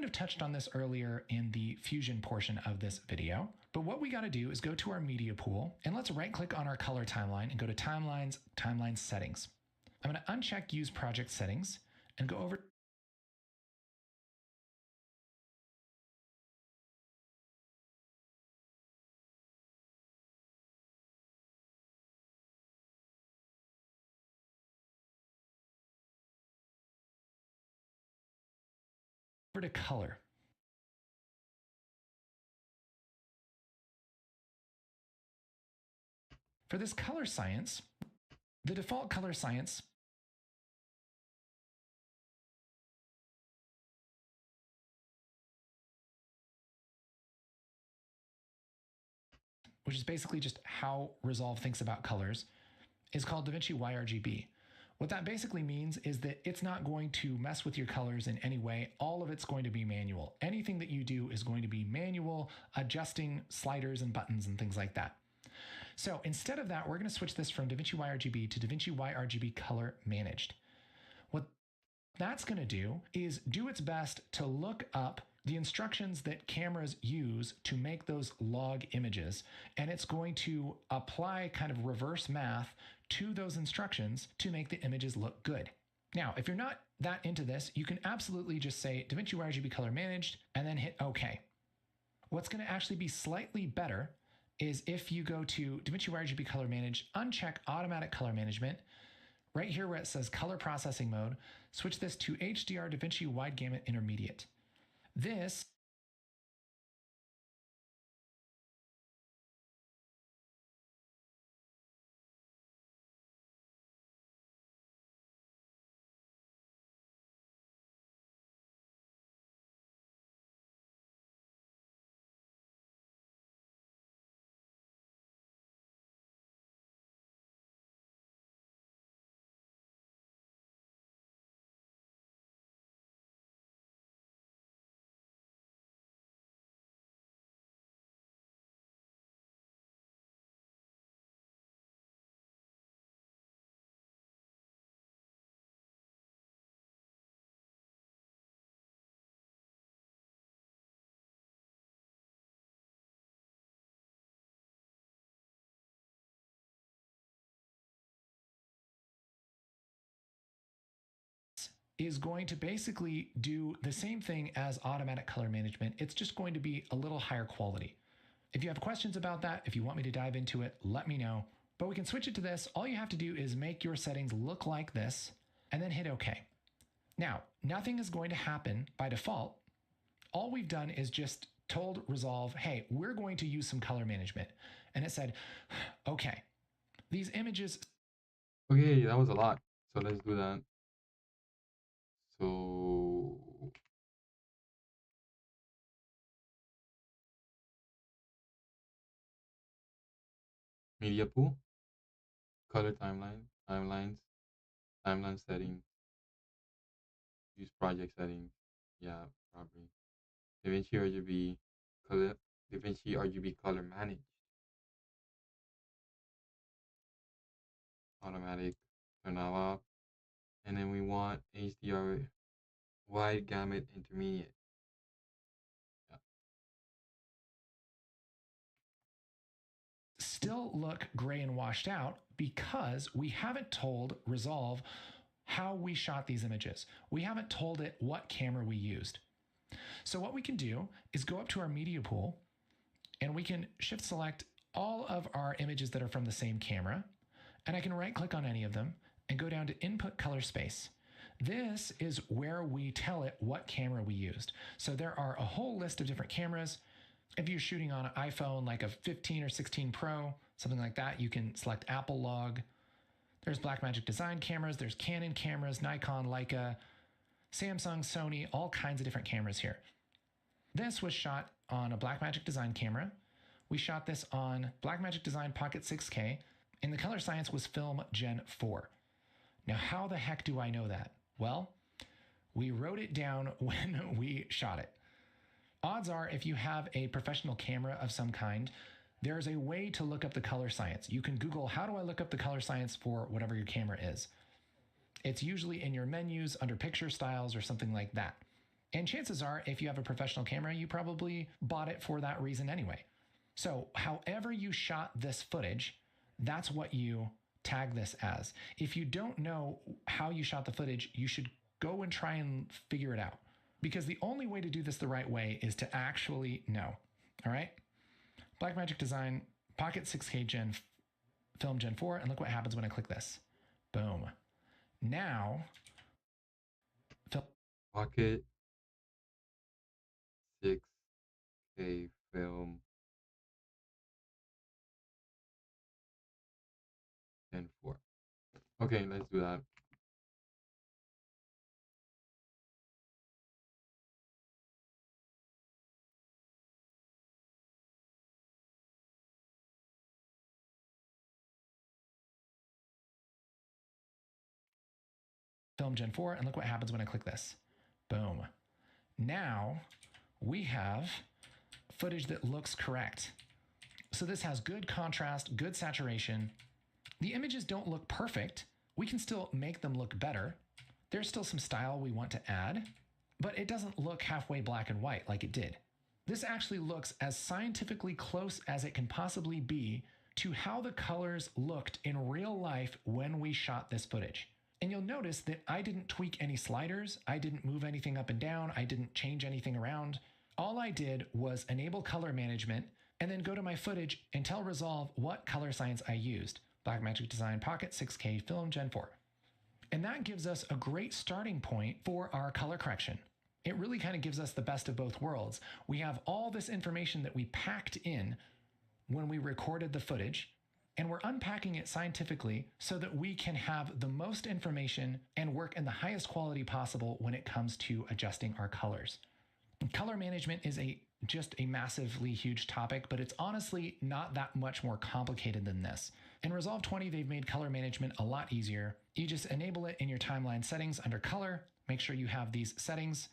Speaker 2: kind of touched on this earlier in the Fusion portion of this video, but what we got to do is go to our media pool and let's right click on our color timeline and go to timeline settings. I'm going to uncheck use project settings and go over to color. For this color science, the default color science which is basically just how Resolve thinks about colors, is called DaVinci YRGB. What that basically means is that it's not going to mess with your colors in any way. All of it's going to be manual. Anything that you do is going to be manual, adjusting sliders and buttons and things like that. So instead of that, we're going to switch this from DaVinci YRGB to DaVinci YRGB Color Managed. What that's going to do is do its best to look up the instructions that cameras use to make those log images, and it's going to apply kind of reverse math to those instructions to make the images look good. Now, if you're not that into this, you can absolutely just say DaVinci YRGB Color Managed and then hit OK. What's going to actually be slightly better is if you go to DaVinci YRGB Color Manage, uncheck Automatic Color Management, right here where it says Color Processing Mode, switch this to HDR DaVinci Wide Gamut Intermediate. This is going to basically do the same thing as automatic color management. It's just going to be a little higher quality. If you have questions about that, if you want me to dive into it, let me know. But we can switch it to this. All you have to do is make your settings look like this and then hit OK. Now, nothing is going to happen by default. All we've done is just told Resolve, hey, we're going to use some color management. And it said, okay, these images.
Speaker 1: Okay, that was a lot. So let's do that. So media pool, color timelines, timeline settings, use project settings. Yeah, probably. DaVinci RGB color, DaVinci RGB color managed. Automatic, turn that off. And then we want HDR wide gamut intermediate. Yeah.
Speaker 2: Still look gray and washed out because we haven't told Resolve how we shot these images. We haven't told it what camera we used. So what we can do is go up to our media pool and we can shift select all of our images that are from the same camera. And I can right click on any of them and go down to input color space. This is where we tell it what camera we used. So there are a whole list of different cameras. If you're shooting on an iPhone like a 15 or 16 Pro, something like that, you can select Apple Log. There's Blackmagic Design cameras, there's Canon cameras, Nikon, Leica, Samsung, Sony, all kinds of different cameras here. This was shot on a Blackmagic Design camera. We shot this on Blackmagic Design Pocket 6K, and the color science was Film Gen 4. Now, how the heck do I know that? Well, we wrote it down when we shot it. Odds are, if you have a professional camera of some kind, there's a way to look up the color science. You can Google, how do I look up the color science for whatever your camera is? It's usually in your menus under picture styles or something like that. And chances are, if you have a professional camera, you probably bought it for that reason anyway. So however you shot this footage, that's what you tag this as. If you don't know how you shot the footage, you should go and try and figure it out, because the only way to do this the right way is to actually know. All right. Blackmagic Design, Pocket 6K Gen Film Gen 4, and look what happens when I click this. Boom. Now,
Speaker 1: Pocket 6K film Gen 4. Okay, let's do that.
Speaker 2: Film Gen 4, and look what happens when I click this. Boom. Now we have footage that looks correct. So this has good contrast, good saturation. The images don't look perfect. We can still make them look better. There's still some style we want to add, but it doesn't look halfway black and white like it did. This actually looks as scientifically close as it can possibly be to how the colors looked in real life when we shot this footage. And you'll notice that I didn't tweak any sliders, I didn't move anything up and down, I didn't change anything around. All I did was enable color management and then go to my footage and tell Resolve what color science I used. Blackmagic Design Pocket 6K Film Gen 4. And that gives us a great starting point for our color correction. It really kind of gives us the best of both worlds. We have all this information that we packed in when we recorded the footage, and we're unpacking it scientifically so that we can have the most information and work in the highest quality possible when it comes to adjusting our colors. Color management is just a massively huge topic, but it's honestly not that much more complicated than this. In Resolve 20, they've made color management a lot easier. You just enable it in your timeline settings under color, make sure you have these settings.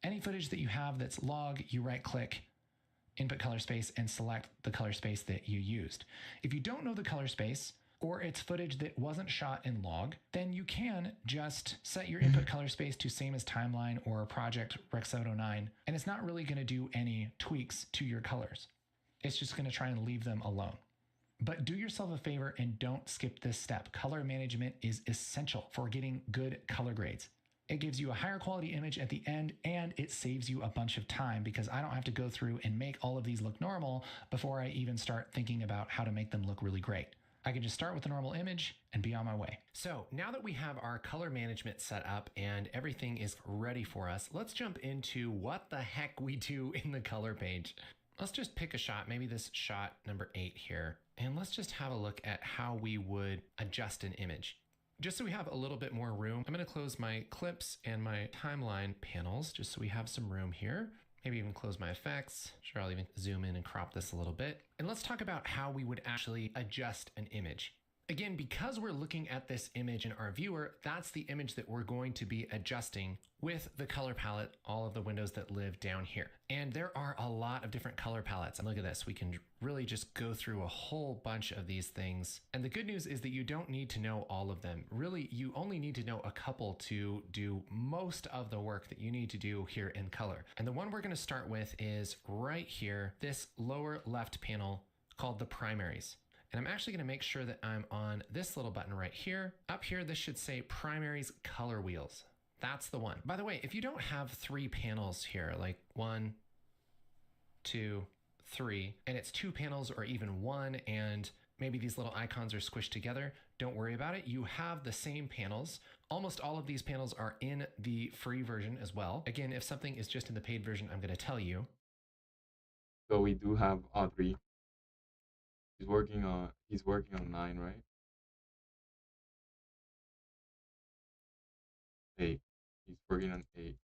Speaker 2: Any footage that you have that's log, you right click, input color space, and select the color space that you used. If you don't know the color space, or it's footage that wasn't shot in log, then you can just set your input color space to same as timeline or project Rec 709, and it's not really going to do any tweaks to your colors. It's just going to try and leave them alone. But do yourself a favor and don't skip this step. Color management is essential for getting good color grades. It gives you a higher quality image at the end, and it saves you a bunch of time because I don't have to go through and make all of these look normal before I even start thinking about how to make them look really great. I can just start with a normal image and be on my way. So now that we have our color management set up and everything is ready for us, let's jump into what the heck we do in the color page. Let's just pick a shot, maybe this shot number 8 here, and let's just have a look at how we would adjust an image. Just so we have a little bit more room, I'm going to close my clips and my timeline panels just so we have some room here. Maybe even close my effects. Sure, I'll even zoom in and crop this a little bit. And let's talk about how we would actually adjust an image. Again, because we're looking at this image in our viewer, that's the image that we're going to be adjusting with the color palette, all of the windows that live down here. And there are a lot of different color palettes. And look at this, we can really just go through a whole bunch of these things. And the good news is that you don't need to know all of them. Really, you only need to know a couple to do most of the work that you need to do here in color. And the one we're going to start with is right here, this lower left panel called the primaries. And I'm actually going to make sure that I'm on this little button right here. Up here, this should say primaries color wheels. That's the one. By the way, if you don't have 3 panels here, like 1, 2, 3, and it's 2 panels or even 1, and maybe these little icons are squished together, don't worry about it. You have the same panels. Almost all of these panels are in the free version as well. Again, if something is just in the paid version, I'm going to tell you.
Speaker 1: So we do have all 3. He's working on 9, right? 8. He's working on 8.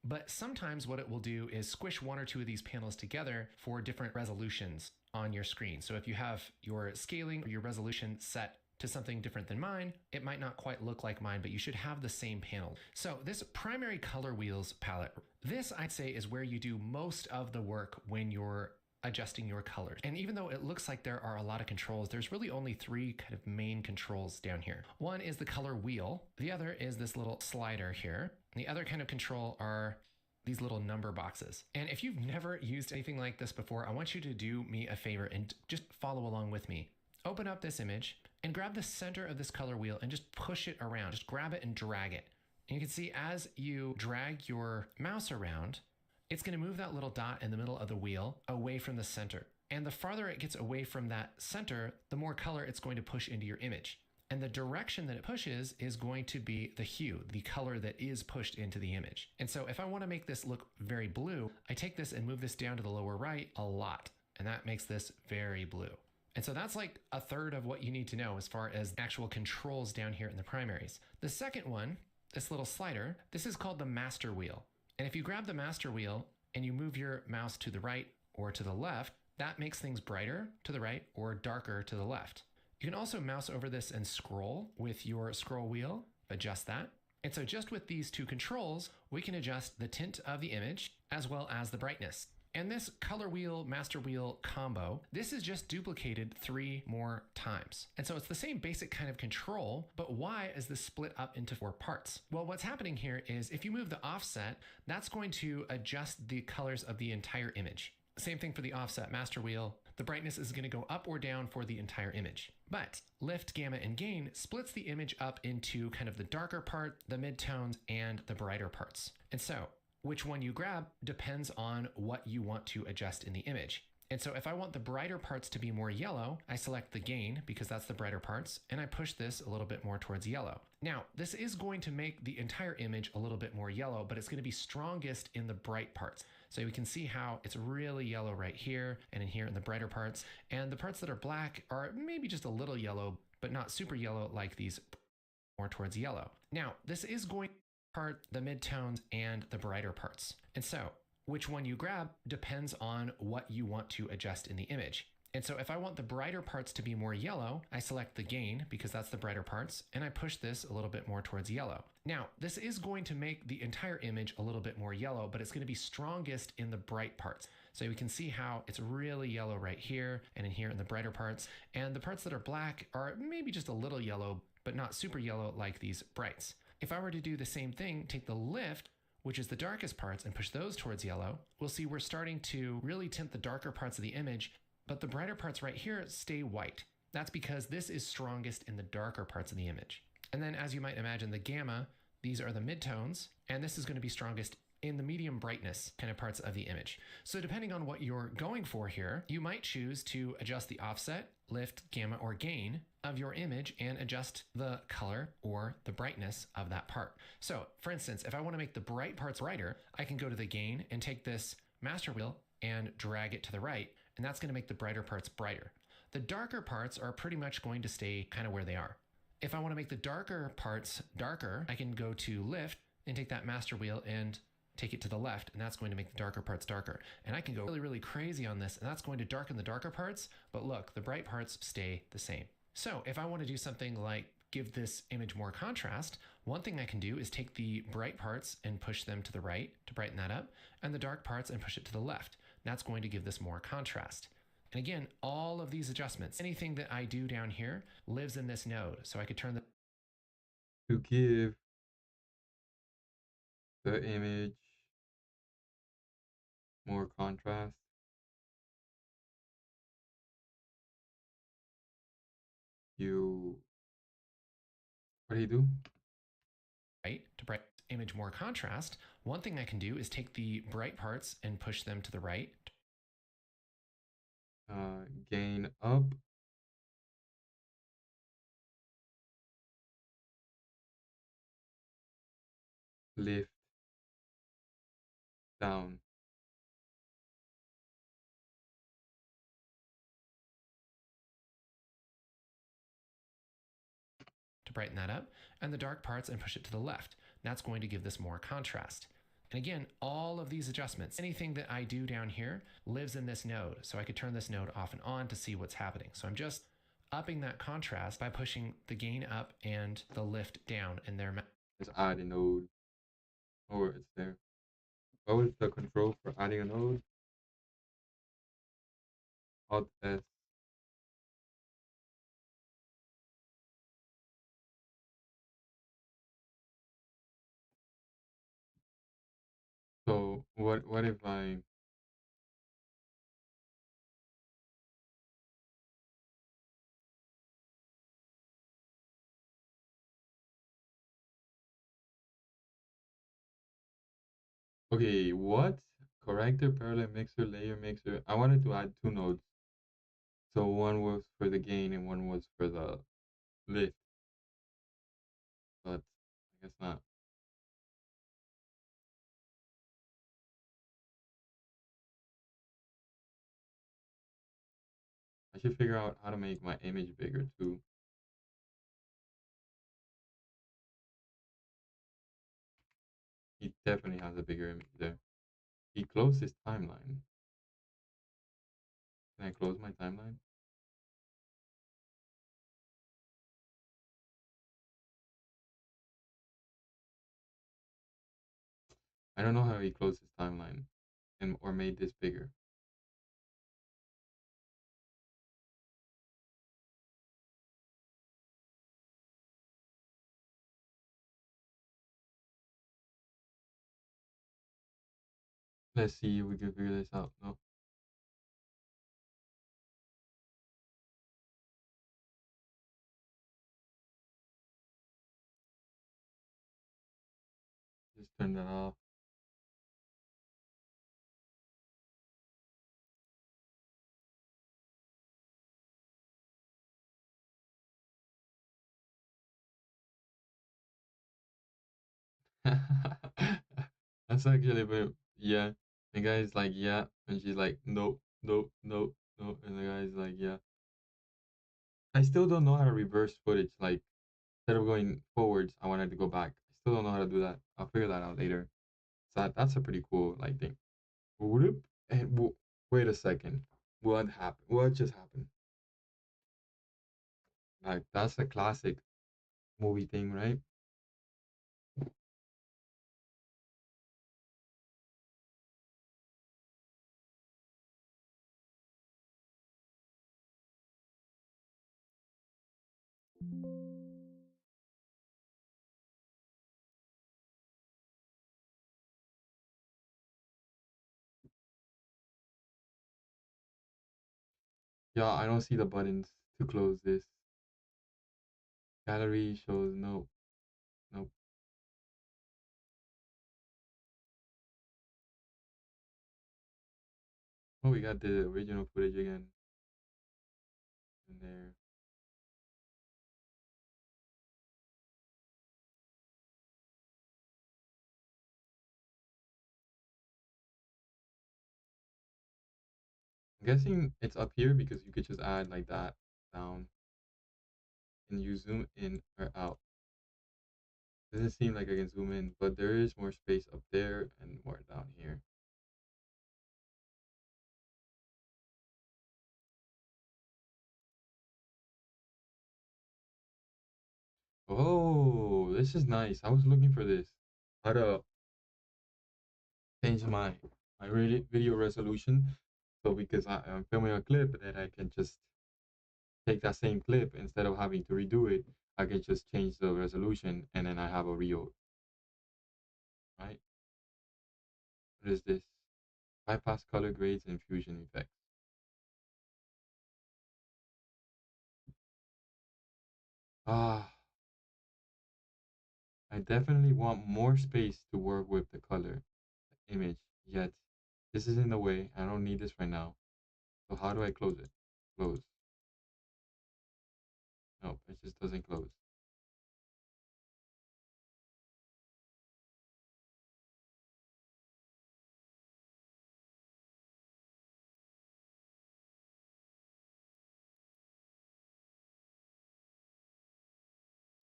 Speaker 2: But sometimes what it will do is squish 1 or 2 of these panels together for different resolutions on your screen. So if you have your scaling or your resolution set to something different than mine, it might not quite look like mine, but you should have the same panel. So this primary color wheels palette, this I'd say is where you do most of the work when you're adjusting your colors. And even though it looks like there are a lot of controls, there's really only three kind of main controls down here. One is the color wheel. The other is this little slider here. And the other kind of control are these little number boxes. And if you've never used anything like this before, I want you to do me a favor and just follow along with me. Open up this image and grab the center of this color wheel and just push it around. Just grab it and drag it. And you can see as you drag your mouse around, it's going to move that little dot in the middle of the wheel away from the center. And the farther it gets away from that center, the more color it's going to push into your image. And the direction that it pushes is going to be the hue, the color that is pushed into the image. And so if I want to make this look very blue, I take this and move this down to the lower right a lot. And that makes this very blue. And so that's like a third of what you need to know as far as actual controls down here in the primaries. The second one, this little slider, this is called the master wheel. And if you grab the master wheel and you move your mouse to the right or to the left, that makes things brighter to the right or darker to the left. You can also mouse over this and scroll with your scroll wheel, adjust that. And so just with these two controls, we can adjust the tint of the image as well as the brightness. And this color wheel, master wheel combo, this is just duplicated 3 more times. And so it's the same basic kind of control, but why is this split up into 4 parts? Well, what's happening here is if you move the offset, that's going to adjust the colors of the entire image. Same thing for the offset master wheel. The brightness is going to go up or down for the entire image. But lift, gamma, and gain splits the image up into kind of the darker part, the midtones, and the brighter parts. And so which one you grab depends on what you want to adjust in the image. And so if I want the brighter parts to be more yellow, I select the gain because that's the brighter parts, and I push this a little bit more towards yellow. Now, this is going to make the entire image a little bit more yellow, but it's going to be strongest in the bright parts. So we can see how it's really yellow right here and in here in the brighter parts. And the parts that are black are maybe just a little yellow, but not super yellow like these more towards yellow. Now, this is going part, the midtones, and the brighter parts. And so which one you grab depends on what you want to adjust in the image. And so if I want the brighter parts to be more yellow, I select the gain because that's the brighter parts, and I push this a little bit more towards yellow. Now, this is going to make the entire image a little bit more yellow, but it's going to be strongest in the bright parts. So we can see how it's really yellow right here and in here in the brighter parts. And the parts that are black are maybe just a little yellow, but not super yellow like these brights. If I were to do the same thing, take the lift, which is the darkest parts, and push those towards yellow, we'll see we're starting to really tint the darker parts of the image, but the brighter parts right here stay white. That's because this is strongest in the darker parts of the image. And then as you might imagine, the gamma, these are the midtones, and this is going to be strongest in the medium brightness kind of parts of the image. So depending on what you're going for here, you might choose to adjust the offset, lift, gamma, or gain of your image and adjust the color or the brightness of that part. So for instance, if I want to make the bright parts brighter, I can go to the gain and take this master wheel and drag it to the right, and that's going to make the brighter parts brighter. The darker parts are pretty much going to stay kind of where they are. If I want to make the darker parts darker, I can go to lift and take that master wheel and take it to the left, and that's going to make the darker parts darker. And I can go really, really crazy on this, and that's going to darken the darker parts, but look, the bright parts stay the same. So if I want to do something like give this image more contrast, one thing I can do is take the bright parts and push them to the right to brighten that up, and the dark parts and push it to the left. That's going to give this more contrast. And again, all of these adjustments, anything that I do down here lives in this node. So I could turn
Speaker 1: to give the image more contrast. What do you do?
Speaker 2: Right, to brighten image more contrast, one thing I can do is take the bright parts and push them to the right.
Speaker 1: Gain up. Lift down.
Speaker 2: To brighten that up, and the dark parts and push it to the left. That's going to give this more contrast. And again, all of these adjustments, anything that I do down here lives in this node. So I could turn this node off and on to see what's happening. So I'm just upping that contrast by pushing the gain up and the lift down in their
Speaker 1: Just add a node. Or it's there. What was the control for adding a node? Alt S. So what if I okay, what? Corrector, parallel mixer, layer mixer. I wanted to add two nodes. So one was for the gain and one was for the lift, but I guess not. I should figure out how to make my image bigger too. He definitely has a bigger image there. He closed his timeline. Can I close my timeline? I don't know how he closed his timeline and or made this bigger. Let's see if we can figure this out. No. Just turn that off. That's actually a bit, yeah. The guy's like, yeah. And she's like, nope, nope, nope, nope. And the guy's like, yeah. I still don't know how to reverse footage. Like, instead of going forwards, I wanted to go back. I still don't know how to do that. I'll figure that out later. So that's a pretty cool, like, thing. Whoop. And wait a second. What happened? What just happened? Like, that's a classic movie thing, right? Yeah, I don't see the buttons to close this. Gallery shows no, nope. Oh, we got the original footage again in there. I'm guessing it's up here because you could just add like that down and you zoom in or out. Doesn't seem like I can zoom in, but there is more space up there and more down here. Oh, this is nice. I was looking for this. How to change my video resolution. So because I'm filming a clip that I can just take that same clip instead of having to redo it, I can just change the resolution and then I have a reel, right? What is this? Bypass color grades and fusion effects. Ah, I definitely want more space to work with the color image, yet this is in the way. I don't need this right now. So how do I close it? Close. No, it just doesn't close.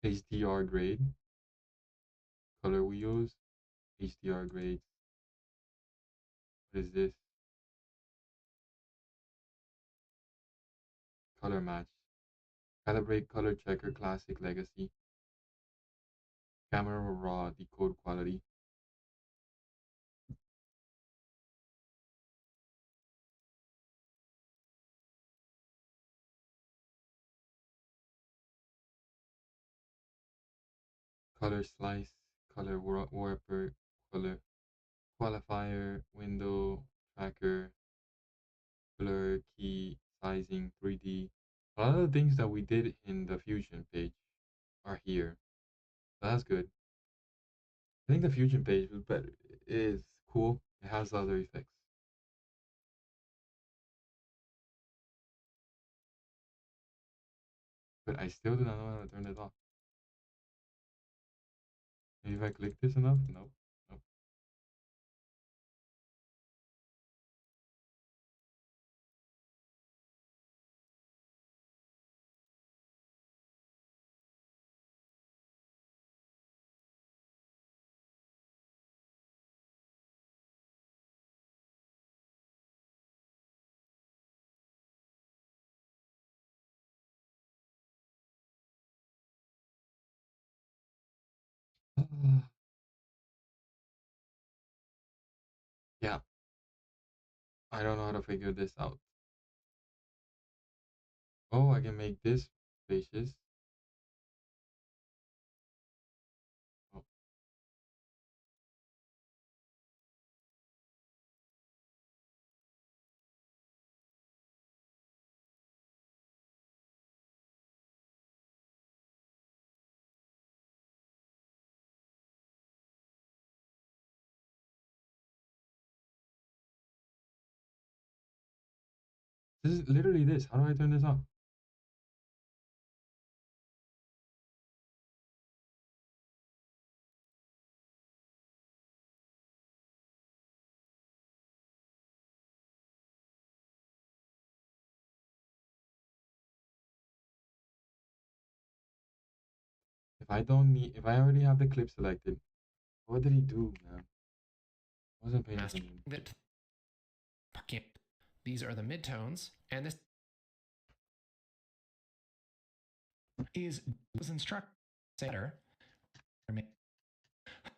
Speaker 1: HDR grade, color wheels, HDR grades. What is this? Color match. Calibrate color checker classic legacy. Camera raw decode quality. Color slice, color warper, color qualifier, window, tracker, blur, key, sizing, 3D. A lot of the things that we did in the Fusion page are here. So that's good. I think the Fusion page was better. Is cool. It has other effects. But I still do not know how to turn it off. Maybe if I click this enough? Nope. Nope. Yeah, I don't know how to figure this out. Oh, I can make this spacious. Oh, this is literally this. How do I turn this off? If I already have the clip selected, what did he do, man? I wasn't paying
Speaker 2: Master
Speaker 1: attention.
Speaker 2: that these are the midtones, and this is was instructed better.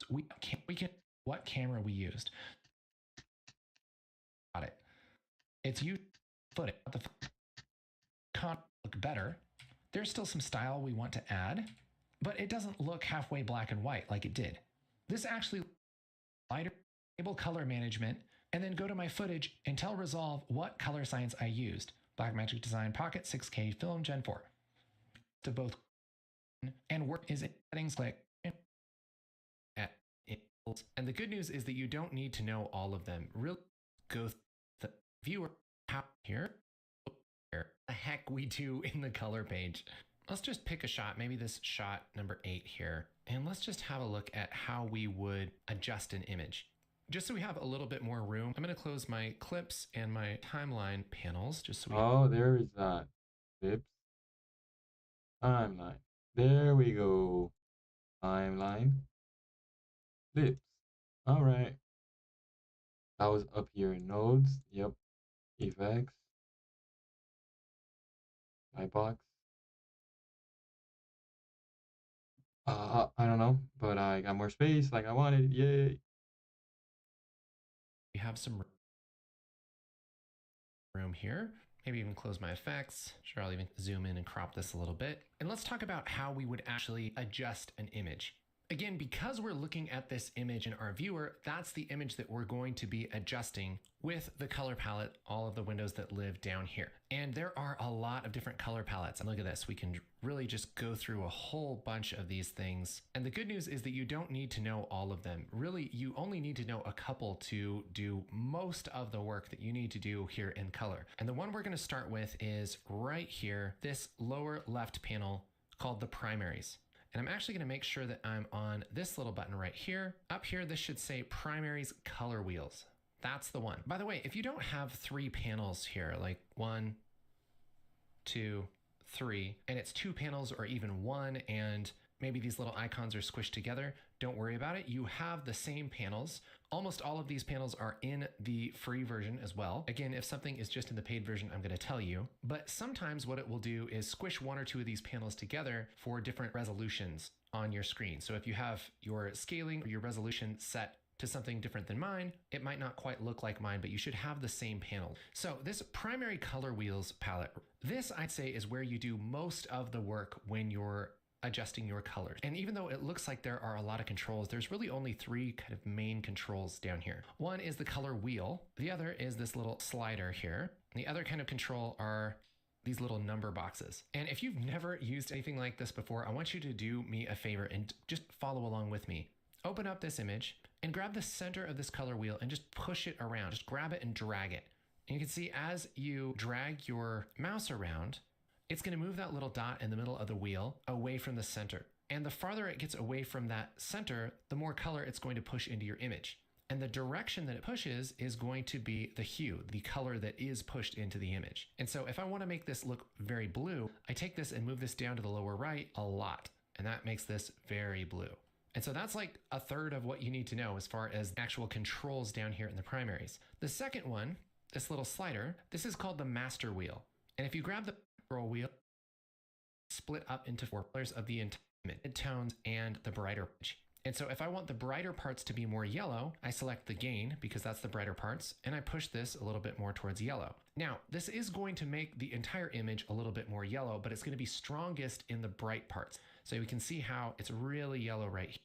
Speaker 2: We can what camera we used. Got it. It's used footage. The con look better. There's still some style we want to add, but it doesn't look halfway black and white like it did. This actually lighter enable color management, and then go to my footage and tell Resolve what color science I used. Blackmagic Design Pocket 6K Film Gen 4. To both and work is in settings, click at and the good news is that you don't need to know all of them. Really go the viewer here. The heck we do in the color page. Let's just pick a shot, maybe this shot number 8 here, and let's just have a look at how we would adjust an image. Just so we have a little bit more room, I'm going to close my clips and my timeline panels just so we...
Speaker 1: Oh, there is that. Clips. Timeline. There we go. Timeline. Clips. All right. That was up here in nodes. Yep. Effects. Box. I don't know, but I got more space like I wanted. Yay.
Speaker 2: We have some room here. Maybe even close my effects. Sure, I'll even zoom in and crop this a little bit. And let's talk about how we would actually adjust an image. Again, because we're looking at this image in our viewer, that's the image that we're going to be adjusting with the color palette, all of the windows that live down here. And there are a lot of different color palettes. And look at this, we can really just go through a whole bunch of these things. And the good news is that you don't need to know all of them. Really, you only need to know a couple to do most of the work that you need to do here in color. And the one we're going to start with is right here, this lower left panel called the primaries. And I'm actually going to make sure that I'm on this little button right here. Up here, this should say primaries color wheels. That's the one. By the way, if you don't have 3 panels here, like 1, 2, 3, and it's 2 panels or even 1 and maybe these little icons are squished together. Don't worry about it. You have the same panels. Almost all of these panels are in the free version as well. Again, if something is just in the paid version, I'm going to tell you. But sometimes what it will do is squish one or two of these panels together for different resolutions on your screen. So if you have your scaling or your resolution set to something different than mine, it might not quite look like mine, but you should have the same panel. So this primary color wheels palette, this I'd say is where you do most of the work when you're adjusting your colors. And even though it looks like there are a lot of controls, there's really only three kind of main controls down here. One is the color wheel. The other is this little slider here. And the other kind of control are these little number boxes. And if you've never used anything like this before, I want you to do me a favor and just follow along with me. Open up this image and grab the center of this color wheel and just push it around. Just grab it and drag it. And you can see as you drag your mouse around, it's going to move that little dot in the middle of the wheel away from the center. And the farther it gets away from that center, the more color it's going to push into your image. And the direction that it pushes is going to be the hue, the color that is pushed into the image. And so if I want to make this look very blue, I take this and move this down to the lower right a lot. And that makes this very blue. And so that's like a third of what you need to know as far as actual controls down here in the primaries. The second one, this little slider, this is called the master wheel. And if you grab the control wheel, split up into four colors of the mid-tones and the brighter edge. And so if I want the brighter parts to be more yellow, I select the gain because that's the brighter parts, and I push this a little bit more towards yellow. Now, this is going to make the entire image a little bit more yellow, but it's going to be strongest in the bright parts. So we can see how it's really yellow right here.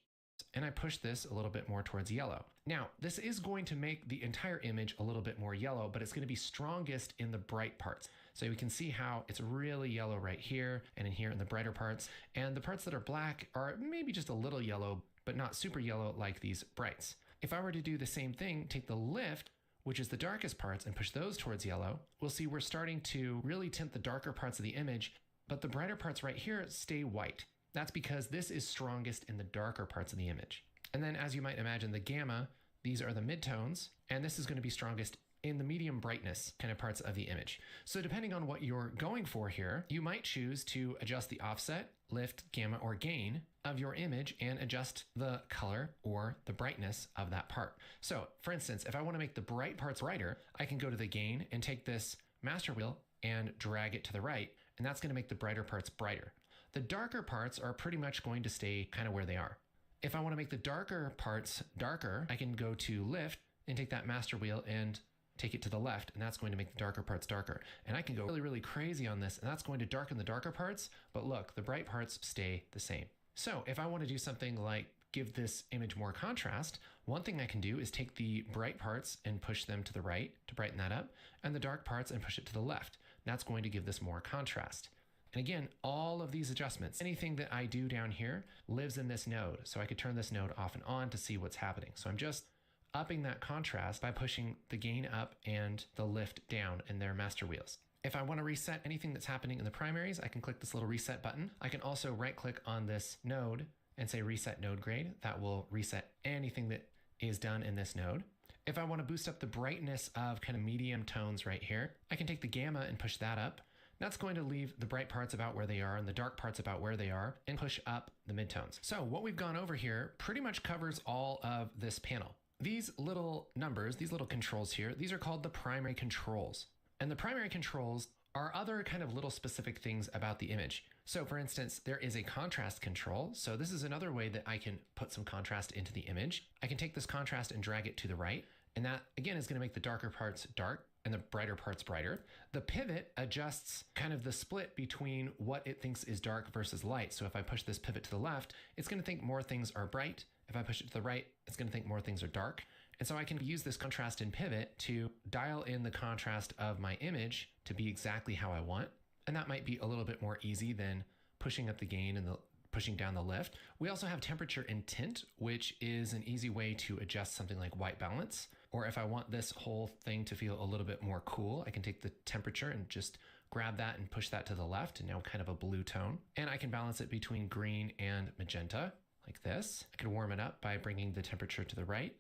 Speaker 2: And I push this a little bit more towards yellow. Now, this is going to make the entire image a little bit more yellow, but it's going to be strongest in the bright parts. So we can see how it's really yellow right here and in here in the brighter parts. And the parts that are black are maybe just a little yellow, but not super yellow like these brights. If I were to do the same thing, take the lift, which is the darkest parts, and push those towards yellow, we'll see we're starting to really tint the darker parts of the image, but the brighter parts right here stay white. That's because this is strongest in the darker parts of the image. And then as you might imagine, the gamma, these are the midtones, and this is going to be strongest in the medium brightness kind of parts of the image. So depending on what you're going for here, you might choose to adjust the offset, lift, gamma, or gain of your image and adjust the color or the brightness of that part. So for instance, if I want to make the bright parts brighter, I can go to the gain and take this master wheel and drag it to the right, and that's going to make the brighter parts brighter. The darker parts are pretty much going to stay kind of where they are. If I want to make the darker parts darker, I can go to lift and take that master wheel and take it to the left, and that's going to make the darker parts darker. And I can go really, really crazy on this, and that's going to darken the darker parts, but look, the bright parts stay the same. So if I want to do something like give this image more contrast, one thing I can do is take the bright parts and push them to the right to brighten that up, and the dark parts and push it to the left. That's going to give this more contrast. And again, all of these adjustments, anything that I do down here lives in this node. So I could turn this node off and on to see what's happening. So I'm just upping that contrast by pushing the gain up and the lift down in their master wheels. If I want to reset anything that's happening in the primaries, I can click this little reset button. I can also right click on this node and say reset node grade. That will reset anything that is done in this node. If I want to boost up the brightness of kind of medium tones right here, I can take the gamma and push that up. That's going to leave the bright parts about where they are and the dark parts about where they are and push up the midtones. So what we've gone over here pretty much covers all of this panel. These little numbers, these little controls here, these are called the primary controls. And the primary controls are other kind of little specific things about the image. So for instance, there is a contrast control. So this is another way that I can put some contrast into the image. I can take this contrast and drag it to the right. And that again is going to make the darker parts dark and the brighter parts brighter. The pivot adjusts kind of the split between what it thinks is dark versus light. So if I push this pivot to the left, it's going to think more things are bright. If I push it to the right, it's going to think more things are dark. And so I can use this contrast and pivot to dial in the contrast of my image to be exactly how I want. And that might be a little bit more easy than pushing up the gain and pushing down the lift. We also have temperature and tint, which is an easy way to adjust something like white balance. Or if I want this whole thing to feel a little bit more cool, I can take the temperature and just grab that and push that to the left, and now kind of a blue tone. And I can balance it between green and magenta like this. I can warm it up by bringing the temperature to the right,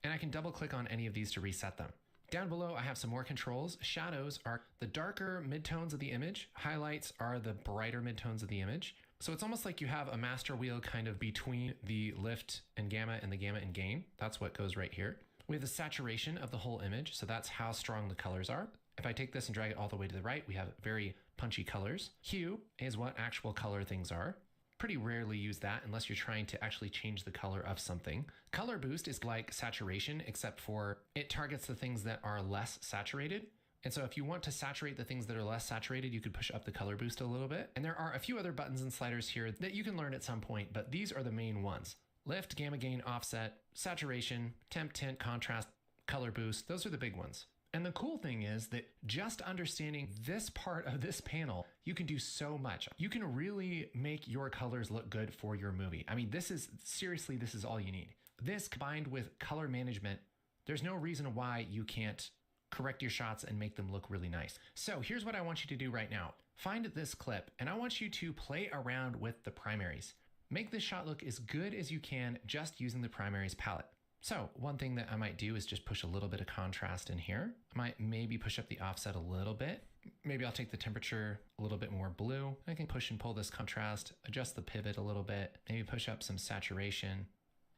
Speaker 2: and I can double click on any of these to reset them. Down below, I have some more controls. Shadows are the darker midtones of the image. Highlights are the brighter midtones of the image. So it's almost like you have a master wheel kind of between the lift and gamma and the gamma and gain. That's what goes right here. We have the saturation of the whole image, so that's how strong the colors are. If I take this and drag it all the way to the right, we have very punchy colors. Hue is what actual color things are. Pretty rarely use that unless you're trying to actually change the color of something. Color boost is like saturation, except for it targets the things that are less saturated. And so if you want to saturate the things that are less saturated, you could push up the color boost a little bit. And there are a few other buttons and sliders here that you can learn at some point, but these are the main ones. Lift, gamma gain, offset, saturation, temp, tint, contrast, color boost. Those are the big ones. And the cool thing is that just understanding this part of this panel, you can do so much. You can really make your colors look good for your movie. I mean, this is seriously, this is all you need. This combined with color management, there's no reason why you can't correct your shots and make them look really nice. So here's what I want you to do right now. Find this clip and I want you to play around with the primaries. Make this shot look as good as you can just using the primaries palette. So one thing that I might do is just push a little bit of contrast in here. I might maybe push up the offset a little bit. Maybe I'll take the temperature a little bit more blue. I can push and pull this contrast, adjust the pivot a little bit, maybe push up some saturation.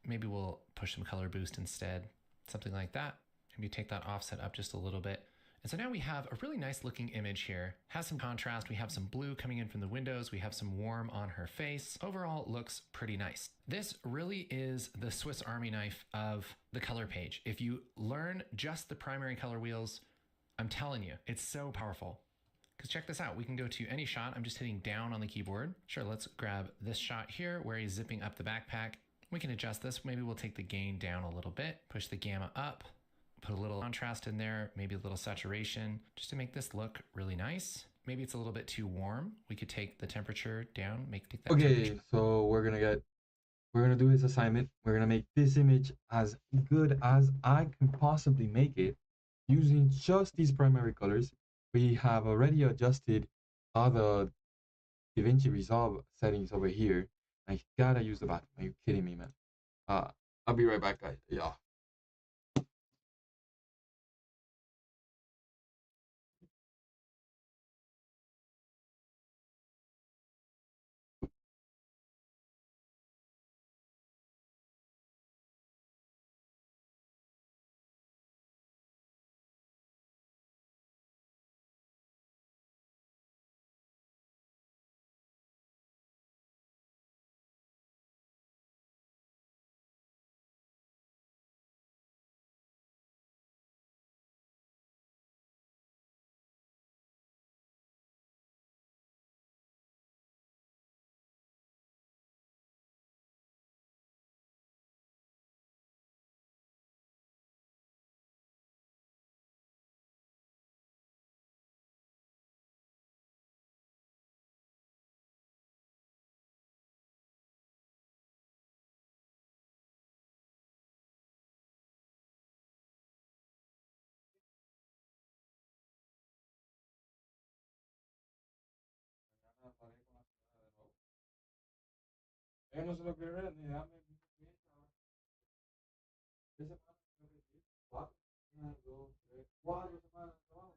Speaker 2: Maybe we'll push some color boost instead, something like that. Maybe take that offset up just a little bit. And so now we have a really nice looking image here. Has some contrast. We have some blue coming in from the windows. We have some warm on her face. Overall, it looks pretty nice. This really is the Swiss Army knife of the color page. If you learn just the primary color wheels, I'm telling you, it's so powerful. Because check this out. We can go to any shot. I'm just hitting down on the keyboard. Sure, let's grab this shot here where he's zipping up the backpack. We can adjust this. Maybe we'll take the gain down a little bit, push the gamma up. Put a little contrast in there, maybe a little saturation, just to make this look really nice. Maybe it's a little bit too warm. We could take the temperature down, take that temperature.
Speaker 1: So we're gonna do this assignment. We're gonna make this image as good as I can possibly make it using just these primary colors. We have already adjusted all the DaVinci Resolve settings over here. I gotta use the bathroom. Are you kidding me, man? I'll be right back, guys. Yeah. No se lo quiero ni dame cuatro, una, dos, tres, cuatro semanas de trabajo,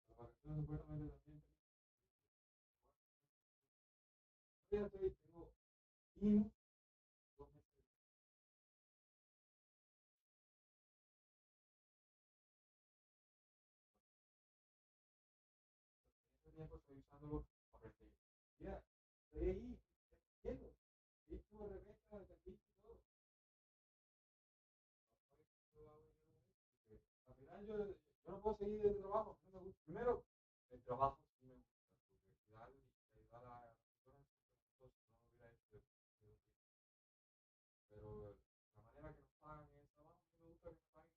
Speaker 1: supuestamente también tengo uno, dos meses. Ese tiempo estoy usándolo para perseguir. Mira, estoy ahí, viendo, visto Rebeca, el servicio y todo. Al final yo no puedo seguir el trabajo, no me gusta. Primero, el trabajo sí me gusta, porque ayudar a las personas, no hubiera hecho pero la manera que nos pagan en el trabajo, no me gusta que me paguen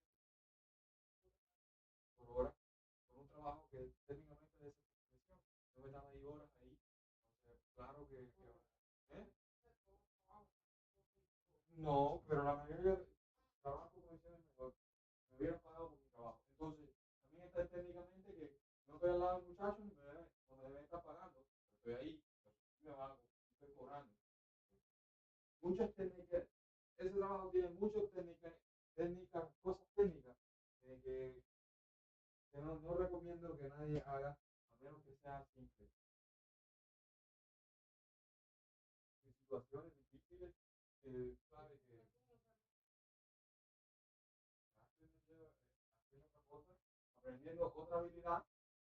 Speaker 1: por hora, por un trabajo que técnicamente es de profesión. No me dan ahí horas ahí. Entonces, claro ¿eh? No, pero la mayoría de trabajo profesional es mejor. Me hubieran pagado por mi trabajo. Entonces, también está técnicamente que no estoy al lado del muchacho ni no me deben estar pagando. Estoy ahí, me pago, estoy cobrando. muchas técnicas, ese trabajo tiene muchas técnicas, cosas técnicas que no recomiendo que nadie haga, a menos que sea simple. En situaciones difíciles, sabe que haciendo otra cosa, aprendiendo otra habilidad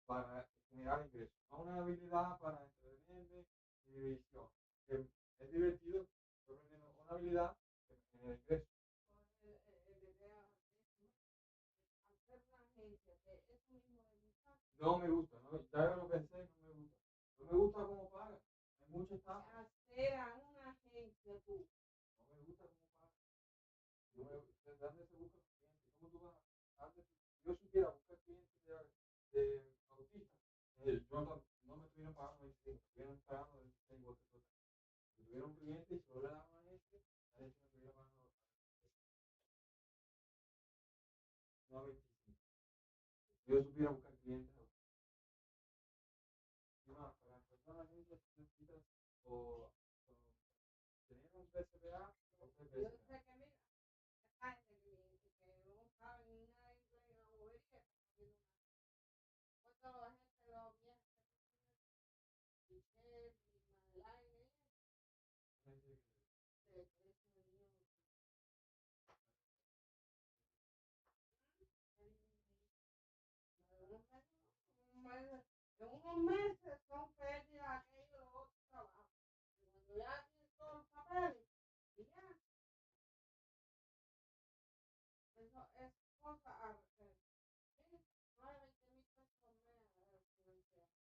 Speaker 1: para generar ingresos, no una habilidad para entretenerme y diversión. Que es divertido, estoy aprendiendo una habilidad que me genera ingresos. No me gusta, no, ya lo pensé, no me gusta. No me gusta cómo pagan. Hay mucha estafa. Hacer a una agencia tú. No me gusta cómo pagan. Yo me, ¿dónde se busca clientes? ¿Cómo tú vas a antes? Yo supiera buscar clientes de autistas. Yo no me estuvieron pagando 25, me estuvieron pagando 16 votos total. Si tuvieron clientes y solo le daban a este, a este me estuviera pagando no a 25. Si yo supiera buscar clientes no, para empezar la gente necesitas o tener un PSPA o un PSPA. Yo sé que mira, hay gente que no saben ni nada de inglés y no mover que está haciendo una. Pues toda la gente lo viene y que Madeline en unos meses son pérdidas aquellos los otros trabajos. Cuando ya tienes todos los papeles, y ya, eso es cosa a hacer. No hay 20,000 pesos por mes a ver si me queda.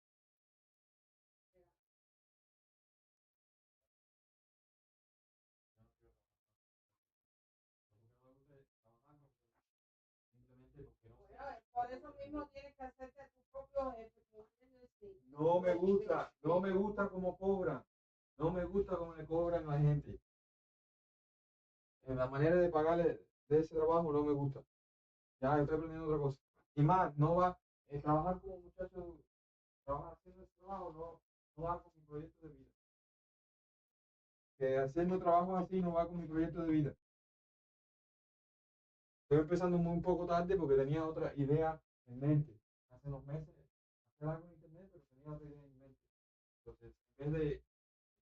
Speaker 1: Por eso mismo tienes que hacerte tu propio jefe. No me gusta, no me gusta cómo cobran, no me gusta cómo le cobran a la gente. En la manera de pagarle de ese trabajo no me gusta. Ya estoy aprendiendo otra cosa. Y más, no va, trabajar como muchacho, trabajar haciendo ese trabajo, no va con mi proyecto de vida. Que haciendo trabajo así no va con mi proyecto de vida. Estoy empezando muy poco tarde porque tenía otra idea en mente. Hace unos meses, hacer algo en internet, pero tenía otra idea en mente. Entonces, en vez de,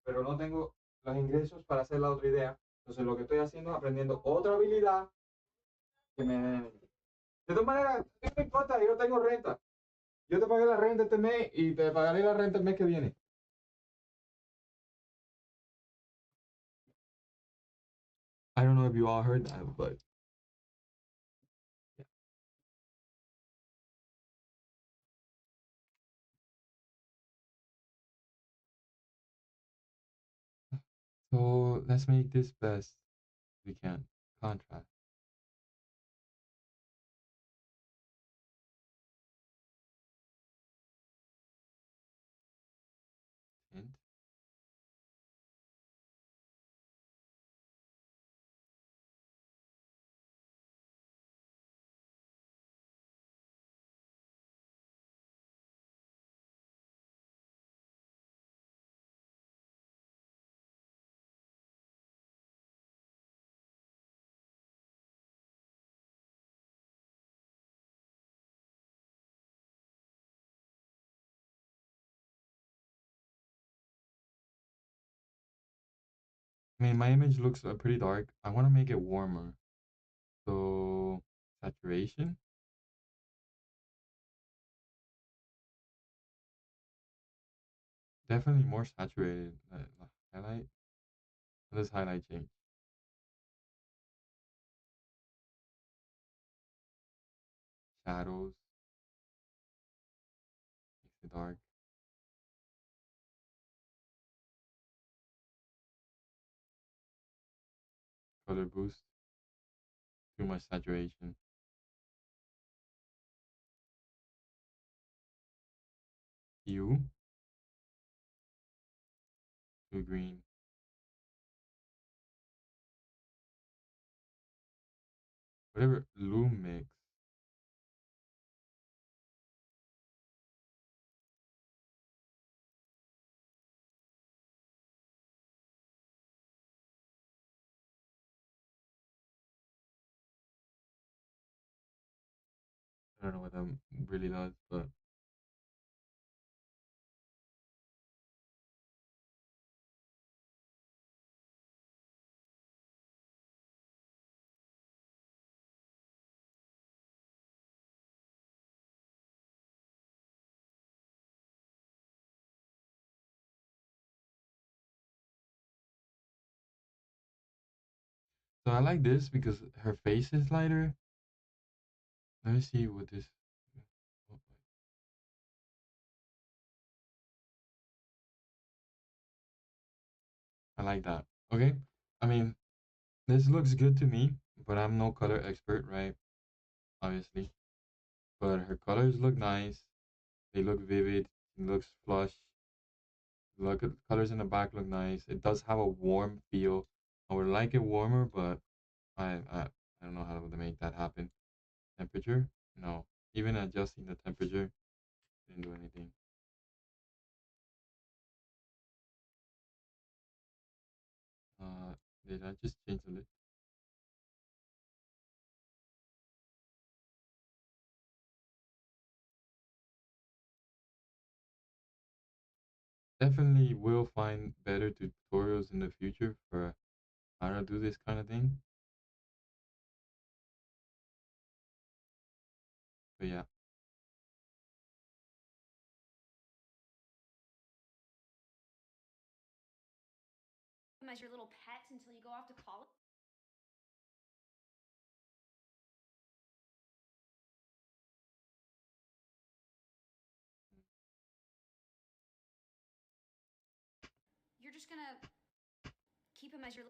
Speaker 1: pero no tengo los ingresos para hacer la otra idea. Entonces, lo que estoy haciendo es aprendiendo otra habilidad que me... De todas maneras, no me importa, yo tengo renta. Yo te pagué la renta este mes y te pagaré la renta el mes que viene. I don't know if you all heard that, but yeah. So let's make this best we can. Contrast. Tint. I mean, my image looks pretty dark. I want to make it warmer. So, saturation. Definitely more saturated. Highlight. Let's highlight change. Shadows. Makes it dark. Color boost. Too much saturation. Hue. Too green. Whatever. Loom mix. don't know what that really does, but so I like this because her face is lighter. Let me see what this. I like that. Okay. I mean, this looks good to me, but I'm no color expert, right? Obviously. But her colors look nice. They look vivid. It looks flush. Look at the colors in the back look nice. It does have a warm feel. I would like it warmer, but I don't know how to make that happen. Temperature? No. Even adjusting the temperature didn't do anything. Uh, did I just change the lid? Definitely will find better tutorials in the future for how to do this kind of thing. But yeah,
Speaker 3: As your little pet until you go off to college. You're just gonna keep him as your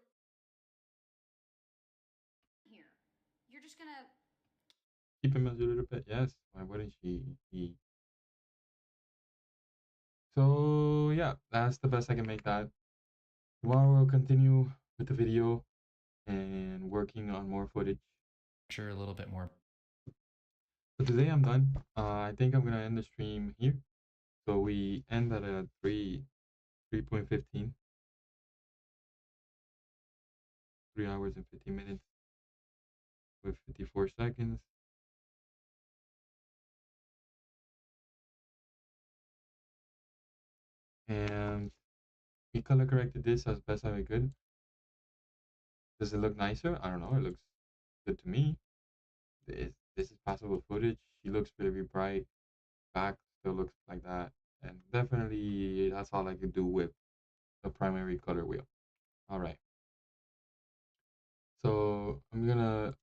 Speaker 3: here. You're just gonna
Speaker 1: keep him as your little pet. Yes, why wouldn't she? He. So yeah, that's the best I can make that. Tomorrow we'll continue with the video and working on more footage.
Speaker 2: Sure, a little bit more.
Speaker 1: So today I'm done. I think I'm gonna end the stream here. So we end at a 3.15, 3 hours and 15 minutes with 54 seconds. And we color corrected this as best as we could. Does it look nicer? I don't know. It looks good to me. This is passable footage. She looks very bright. Back still looks like that. And definitely that's all I could do with the primary color wheel. All right. So I'm gonna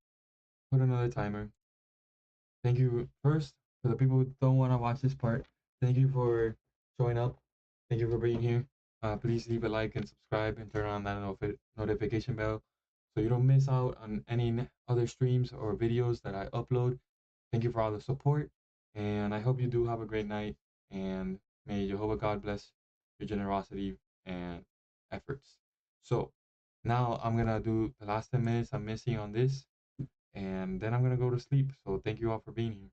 Speaker 1: put another timer. Thank you first for the people who don't want to watch this part. Thank you for showing up. Thank you for being here. Please leave a like and subscribe and turn on that notification bell so you don't miss out on any other streams or videos that I upload. Thank you for all the support, and I hope you do have a great night. And may Jehovah God bless your generosity and efforts. So now I'm gonna do the last 10 minutes I'm missing on this, and then I'm gonna go to sleep. So thank you all for being here.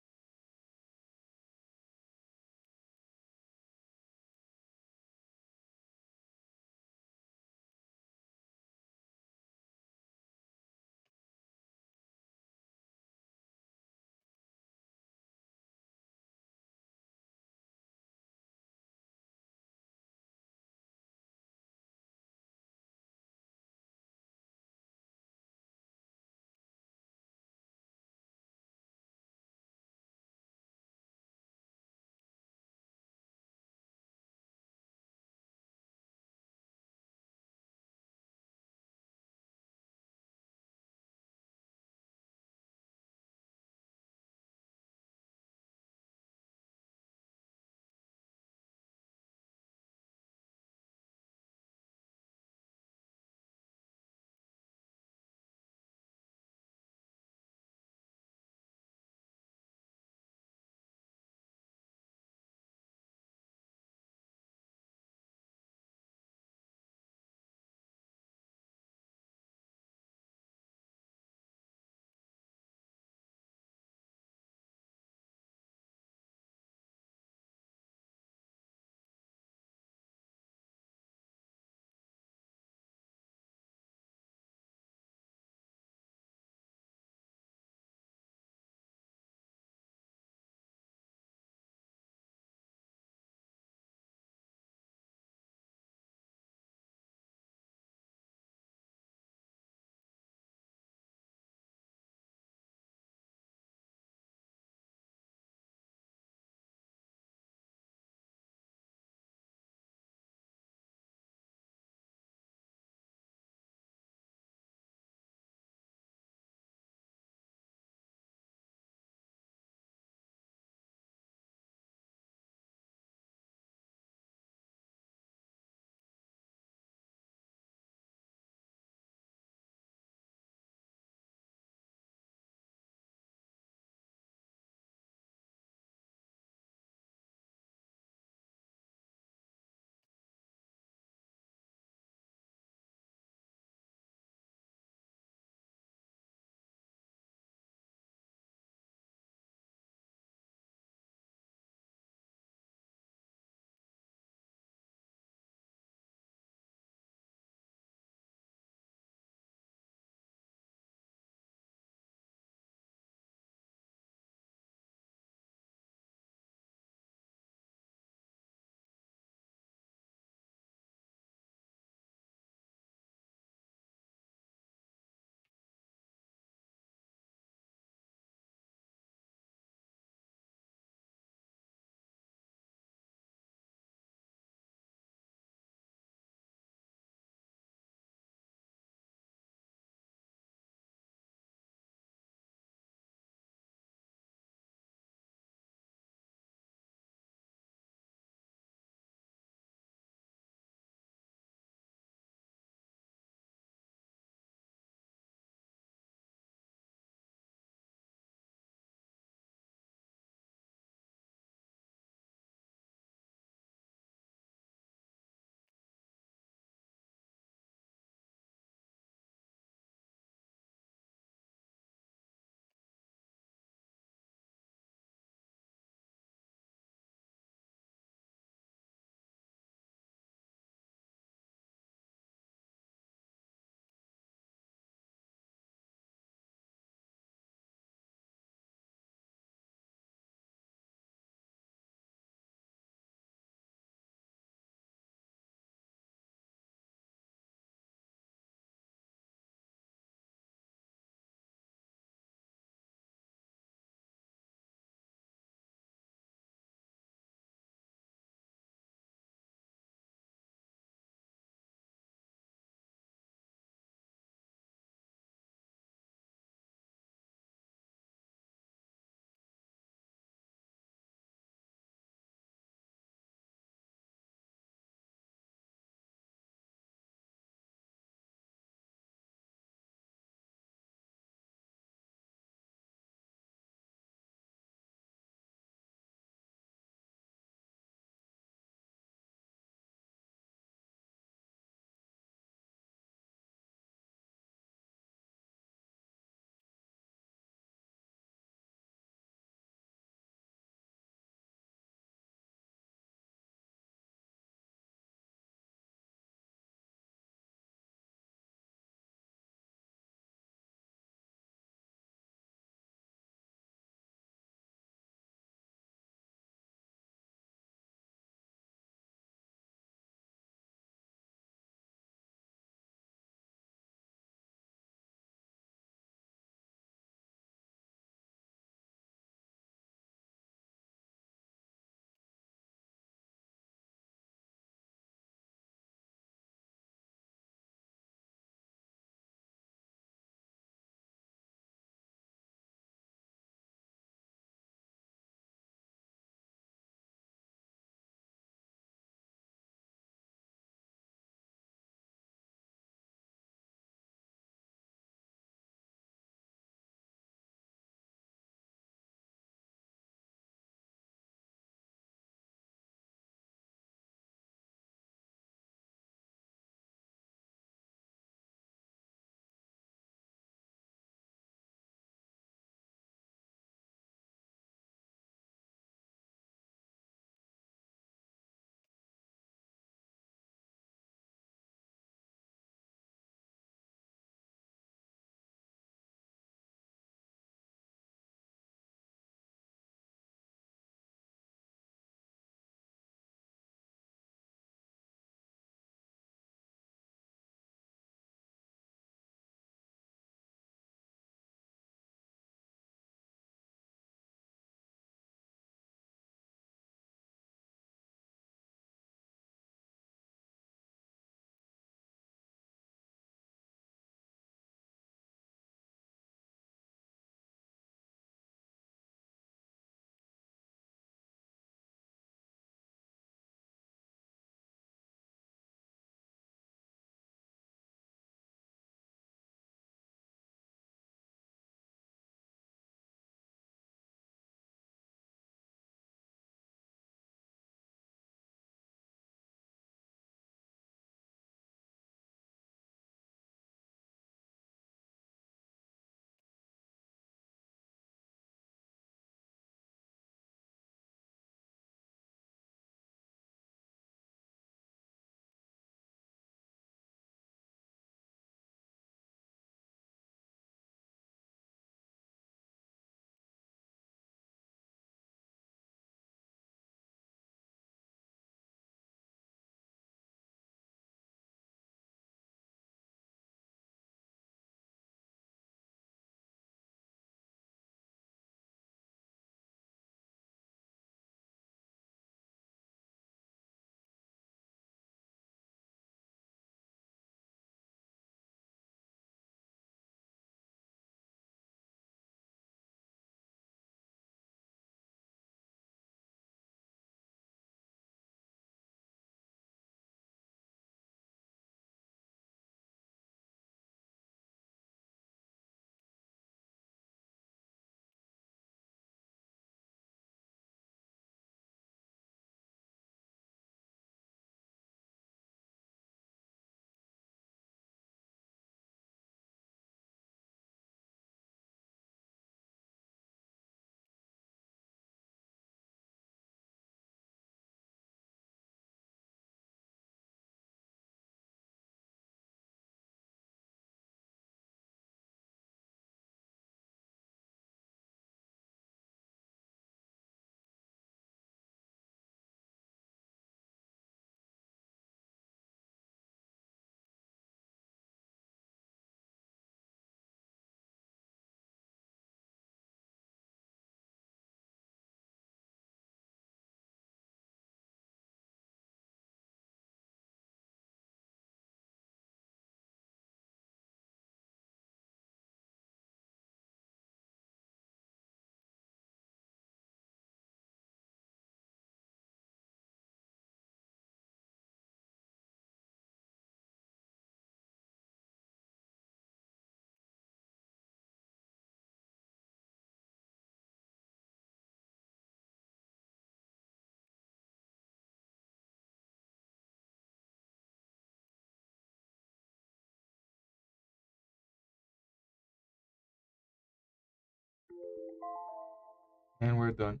Speaker 1: And we're done.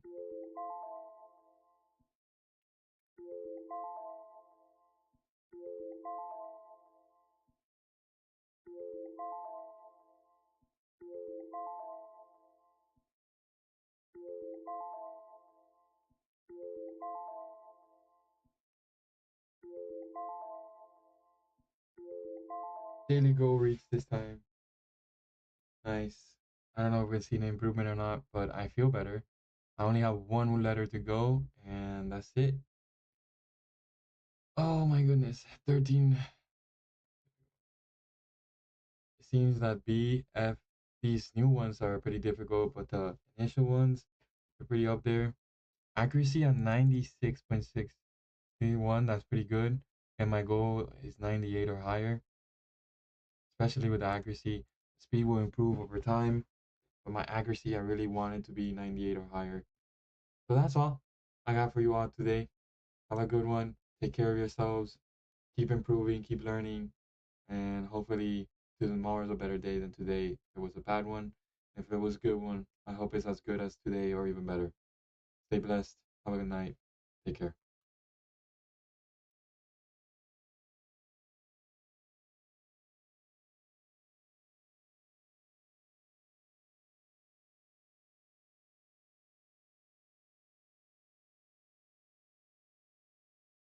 Speaker 1: Daily goal reached this time. Nice. I don't know if we've seen an improvement or not, but I feel better. I only have one letter to go, and that's it. Oh my goodness. 13. It seems that B, F, these new ones are pretty difficult, but the initial ones are pretty up there. Accuracy on 96.631, that's pretty good. And my goal is 98 or higher, especially with the accuracy. Speed will improve over time, but my accuracy, I really want it to be 98 or higher. So that's all I got for you all today. Have a good one. Take care of yourselves. Keep improving, keep learning, and hopefully tomorrow is a better day than today. If it was a bad one. If it was a good one, I hope it's as good as today or even better. Stay blessed. Have a good night. Take care.